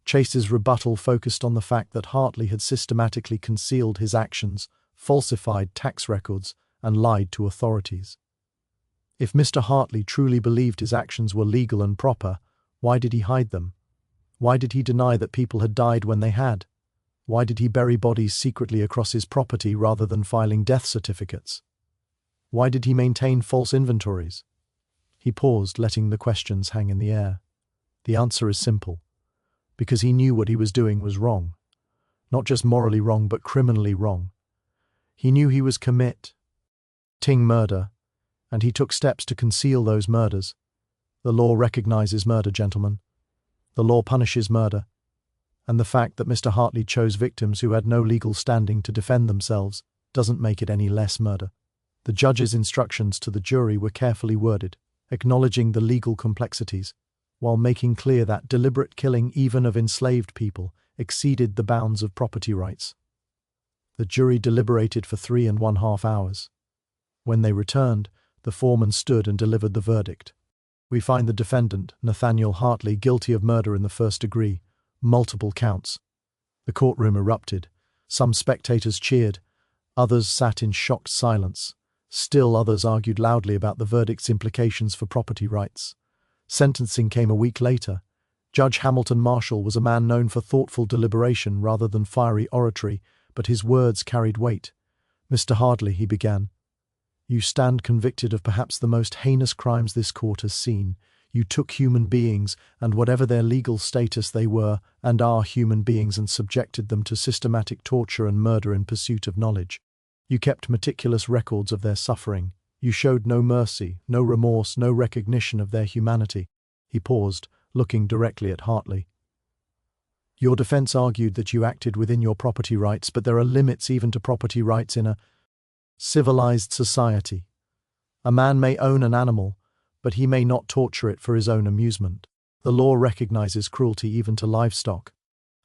Chase's rebuttal focused on the fact that Hartley had systematically concealed his actions, falsified tax records, and lied to authorities. If Mr. Hartley truly believed his actions were legal and proper, why did he hide them? Why did he deny that people had died when they had? Why did he bury bodies secretly across his property rather than filing death certificates? Why did he maintain false inventories? He paused, letting the questions hang in the air. The answer is simple. Because he knew what he was doing was wrong. Not just morally wrong, but criminally wrong. He knew he was committing murder, and he took steps to conceal those murders. The law recognizes murder, gentlemen. The law punishes murder. And the fact that Mr. Hartley chose victims who had no legal standing to defend themselves doesn't make it any less murder. The judge's instructions to the jury were carefully worded, acknowledging the legal complexities, while making clear that deliberate killing even of enslaved people exceeded the bounds of property rights. The jury deliberated for 3.5 hours. When they returned, the foreman stood and delivered the verdict. "We find the defendant, Nathaniel Hartley, guilty of murder in the first degree, multiple counts." The courtroom erupted. Some spectators cheered. Others sat in shocked silence. Still others argued loudly about the verdict's implications for property rights. Sentencing came a week later. Judge Hamilton Marshall was a man known for thoughtful deliberation rather than fiery oratory, but his words carried weight. "Mr. Hartley," he began, "you stand convicted of perhaps the most heinous crimes this court has seen. You took human beings, and whatever their legal status they were and are human beings, and subjected them to systematic torture and murder in pursuit of knowledge. You kept meticulous records of their suffering. You showed no mercy, no remorse, no recognition of their humanity. He paused, looking directly at Hartley. Your defense argued that you acted within your property rights, but there are limits even to property rights in a civilized society. A man may own an animal, but he may not torture it for his own amusement. The law recognizes cruelty even to livestock.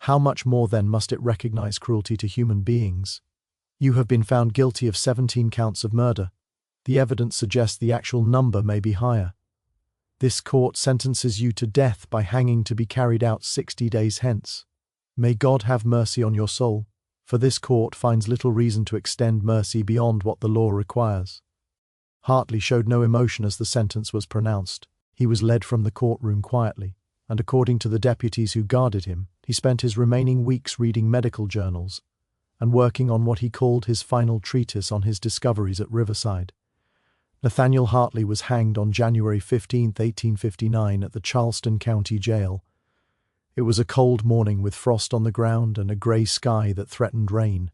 How much more then must it recognize cruelty to human beings? You have been found guilty of 17 counts of murder. The evidence suggests the actual number may be higher. This court sentences you to death by hanging to be carried out 60 days hence. May God have mercy on your soul, for this court finds little reason to extend mercy beyond what the law requires. Hartley showed no emotion as the sentence was pronounced. He was led from the courtroom quietly, and according to the deputies who guarded him, he spent his remaining weeks reading medical journals and working on what he called his final treatise on his discoveries at Riverside. Nathaniel Hartley was hanged on January 15, 1859 at the Charleston County Jail. It was a cold morning with frost on the ground and a grey sky that threatened rain.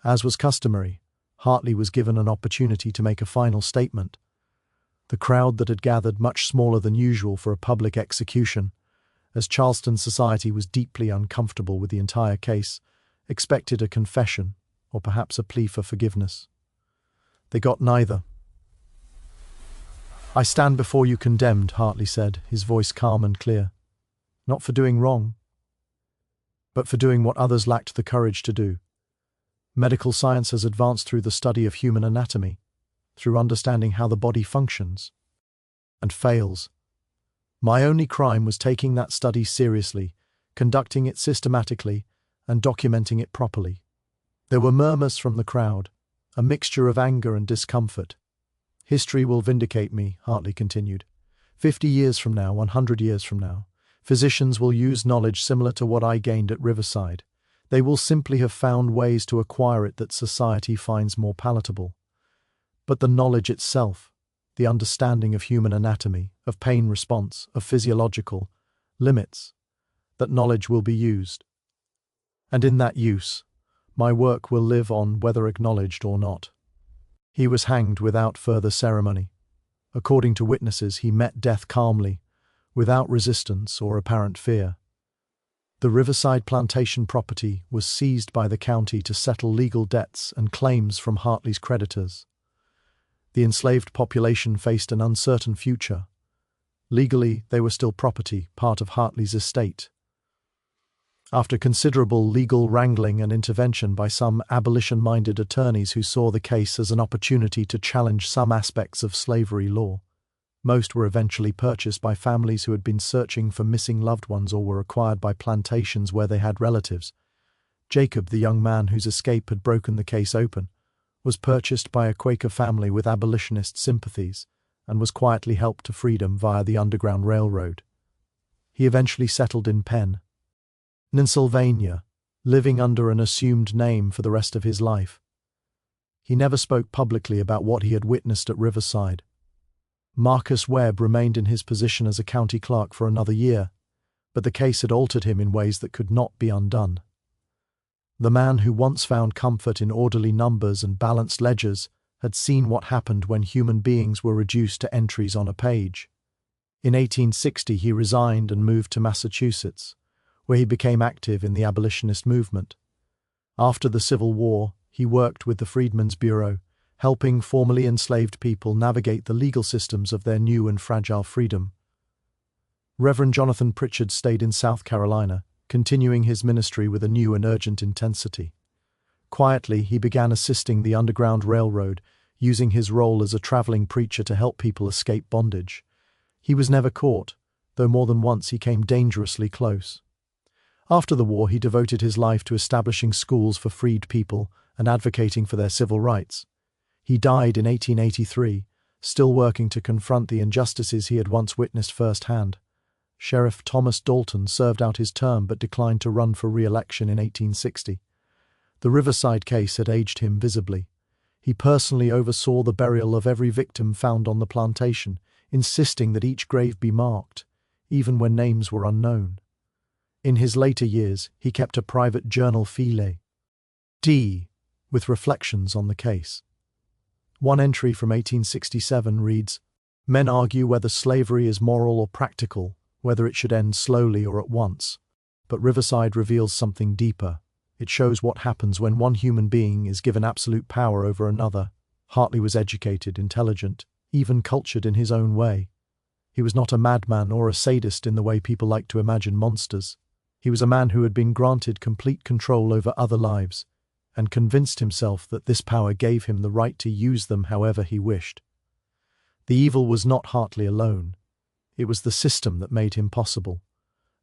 As was customary, Hartley was given an opportunity to make a final statement. The crowd that had gathered, much smaller than usual for a public execution, as Charleston society was deeply uncomfortable with the entire case, expected a confession or perhaps a plea for forgiveness. They got neither. "I stand before you condemned," Hartley said, his voice calm and clear. "Not for doing wrong, but for doing what others lacked the courage to do. Medical science has advanced through the study of human anatomy, through understanding how the body functions and fails. My only crime was taking that study seriously, conducting it systematically, and documenting it properly." There were murmurs from the crowd, a mixture of anger and discomfort. "History will vindicate me," Hartley continued. 50 years from now, 100 years from now, physicians will use knowledge similar to what I gained at Riverside. They will simply have found ways to acquire it that society finds more palatable. But the knowledge itself, the understanding of human anatomy, of pain response, of physiological limits, that knowledge will be used. And in that use, my work will live on whether acknowledged or not. He was hanged without further ceremony. According to witnesses, he met death calmly, without resistance or apparent fear. The Riverside Plantation property was seized by the county to settle legal debts and claims from Hartley's creditors. The enslaved population faced an uncertain future. Legally, they were still property, part of Hartley's estate. After considerable legal wrangling and intervention by some abolition-minded attorneys who saw the case as an opportunity to challenge some aspects of slavery law, most were eventually purchased by families who had been searching for missing loved ones or were acquired by plantations where they had relatives. Jacob, the young man whose escape had broken the case open, was purchased by a Quaker family with abolitionist sympathies and was quietly helped to freedom via the Underground Railroad. He eventually settled in Pennsylvania, living under an assumed name for the rest of his life. He never spoke publicly about what he had witnessed at Riverside. Marcus Webb remained in his position as a county clerk for another year, but the case had altered him in ways that could not be undone. The man who once found comfort in orderly numbers and balanced ledgers had seen what happened when human beings were reduced to entries on a page. In 1860 he resigned and moved to Massachusetts, where he became active in the abolitionist movement. After the Civil War, he worked with the Freedmen's Bureau, helping formerly enslaved people navigate the legal systems of their new and fragile freedom. Reverend Jonathan Pritchard stayed in South Carolina, continuing his ministry with a new and urgent intensity. Quietly, he began assisting the Underground Railroad, using his role as a traveling preacher to help people escape bondage. He was never caught, though more than once he came dangerously close. After the war, he devoted his life to establishing schools for freed people and advocating for their civil rights. He died in 1883, still working to confront the injustices he had once witnessed firsthand. Sheriff Thomas Dalton served out his term but declined to run for re-election in 1860. The Riverside case had aged him visibly. He personally oversaw the burial of every victim found on the plantation, insisting that each grave be marked, even when names were unknown. In his later years, he kept a private journal with reflections on the case. One entry from 1867 reads, "Men argue whether slavery is moral or practical, whether it should end slowly or at once. But Riverside reveals something deeper. It shows what happens when one human being is given absolute power over another." Hartley was educated, intelligent, even cultured in his own way. He was not a madman or a sadist in the way people like to imagine monsters. He was a man who had been granted complete control over other lives, and convinced himself that this power gave him the right to use them however he wished. The evil was not Hartley alone. It was the system that made him possible,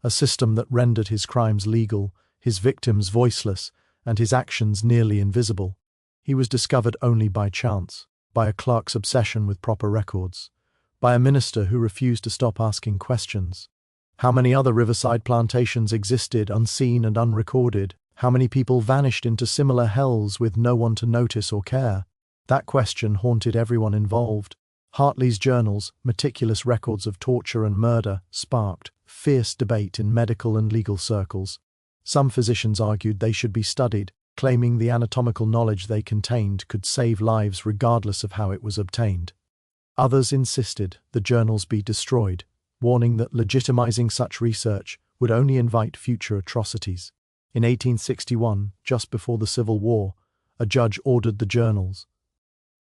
a system that rendered his crimes legal, his victims voiceless, and his actions nearly invisible. He was discovered only by chance, by a clerk's obsession with proper records, by a minister who refused to stop asking questions. How many other riverside plantations existed unseen and unrecorded? How many people vanished into similar hells with no one to notice or care? That question haunted everyone involved. Hartley's journals, meticulous records of torture and murder, sparked fierce debate in medical and legal circles. Some physicians argued they should be studied, claiming the anatomical knowledge they contained could save lives regardless of how it was obtained. Others insisted the journals be destroyed, warning that legitimizing such research would only invite future atrocities. In 1861, just before the Civil War, a judge ordered the journals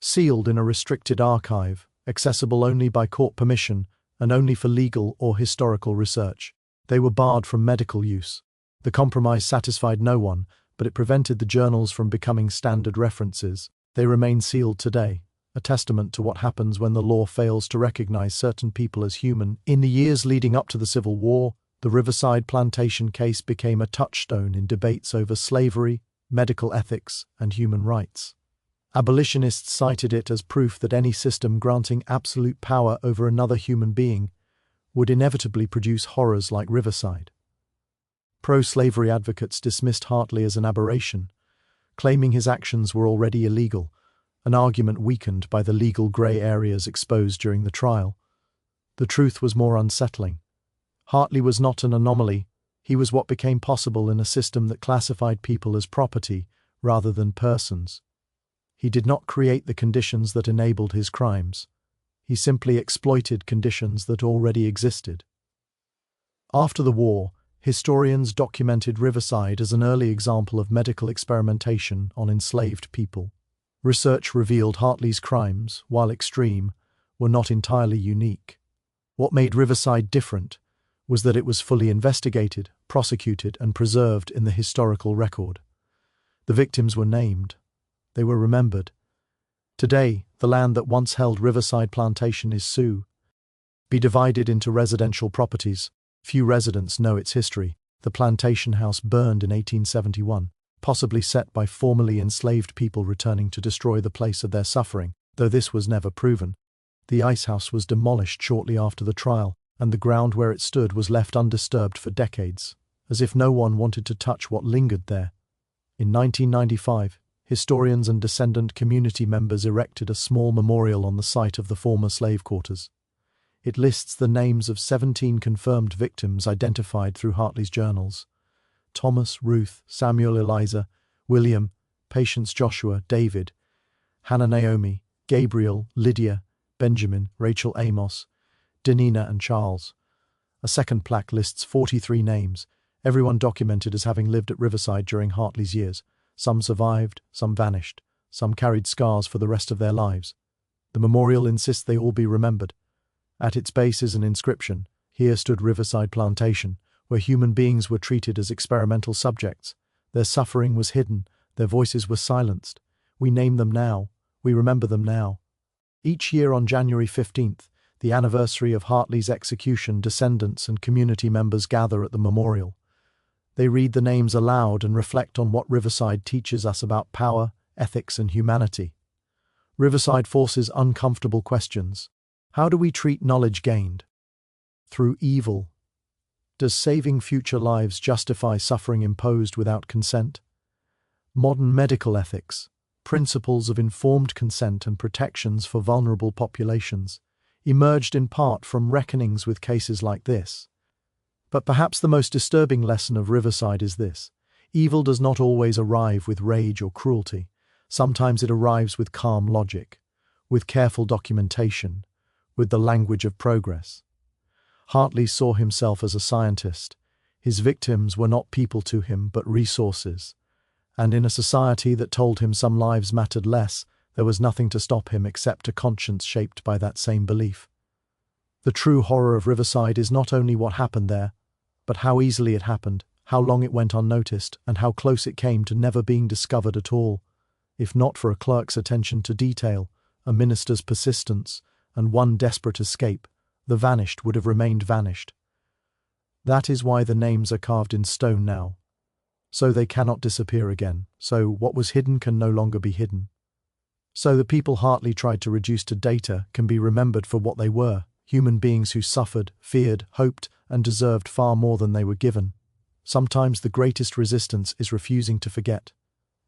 sealed in a restricted archive, accessible only by court permission and only for legal or historical research. They were barred from medical use. The compromise satisfied no one, but it prevented the journals from becoming standard references. They remain sealed today, a testament to what happens when the law fails to recognize certain people as human. In the years leading up to the Civil War, the Riverside Plantation case became a touchstone in debates over slavery, medical ethics, and human rights. Abolitionists cited it as proof that any system granting absolute power over another human being would inevitably produce horrors like Riverside. Pro-slavery advocates dismissed Hartley as an aberration, claiming his actions were already illegal, an argument weakened by the legal grey areas exposed during the trial. The truth was more unsettling. Hartley was not an anomaly. He was what became possible in a system that classified people as property rather than persons. He did not create the conditions that enabled his crimes. He simply exploited conditions that already existed. After the war, historians documented Riverside as an early example of medical experimentation on enslaved people. Research revealed Hartley's crimes, while extreme, were not entirely unique. What made Riverside different was that it was fully investigated, prosecuted, and preserved in the historical record. The victims were named. They were remembered. Today, the land that once held Riverside Plantation is soon be divided into residential properties. Few residents know its history. The plantation house burned in 1871, possibly set by formerly enslaved people returning to destroy the place of their suffering, though this was never proven. The ice house was demolished shortly after the trial, and the ground where it stood was left undisturbed for decades, as if no one wanted to touch what lingered there. In 1995, historians and descendant community members erected a small memorial on the site of the former slave quarters. It lists the names of 17 confirmed victims identified through Hartley's journals: Thomas, Ruth, Samuel, Eliza, William, Patience, Joshua, David, Hannah, Naomi, Gabriel, Lydia, Benjamin, Rachel, Amos, Denina, and Charles. A second plaque lists 43 names, everyone documented as having lived at Riverside during Hartley's years. Some survived, some vanished, some carried scars for the rest of their lives. The memorial insists they all be remembered. At its base is an inscription: "Here stood Riverside Plantation, where human beings were treated as experimental subjects. Their suffering was hidden, their voices were silenced. We name them now, we remember them now." Each year on January 15th, the anniversary of Hartley's execution, descendants and community members gather at the memorial. They read the names aloud and reflect on what Riverside teaches us about power, ethics, and humanity. Riverside forces uncomfortable questions. How do we treat knowledge gained through evil? Does saving future lives justify suffering imposed without consent? Modern medical ethics, principles of informed consent and protections for vulnerable populations, emerged in part from reckonings with cases like this. But perhaps the most disturbing lesson of Riverside is this: evil does not always arrive with rage or cruelty. Sometimes it arrives with calm logic. with careful documentation, with the language of progress. Hartley saw himself as a scientist. His victims were not people to him, but resources. And in a society that told him some lives mattered less, there was nothing to stop him except a conscience shaped by that same belief. The true horror of Riverside is not only what happened there, but how easily it happened, how long it went unnoticed, and how close it came to never being discovered at all. If not for a clerk's attention to detail, a minister's persistence, and one desperate escape, the vanished would have remained vanished. That is why the names are carved in stone now. So they cannot disappear again, so what was hidden can no longer be hidden. So the people Hartley tried to reduce to data can be remembered for what they were, human beings who suffered, feared, hoped, and deserved far more than they were given. Sometimes the greatest resistance is refusing to forget.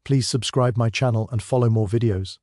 Please subscribe my channel and follow more videos.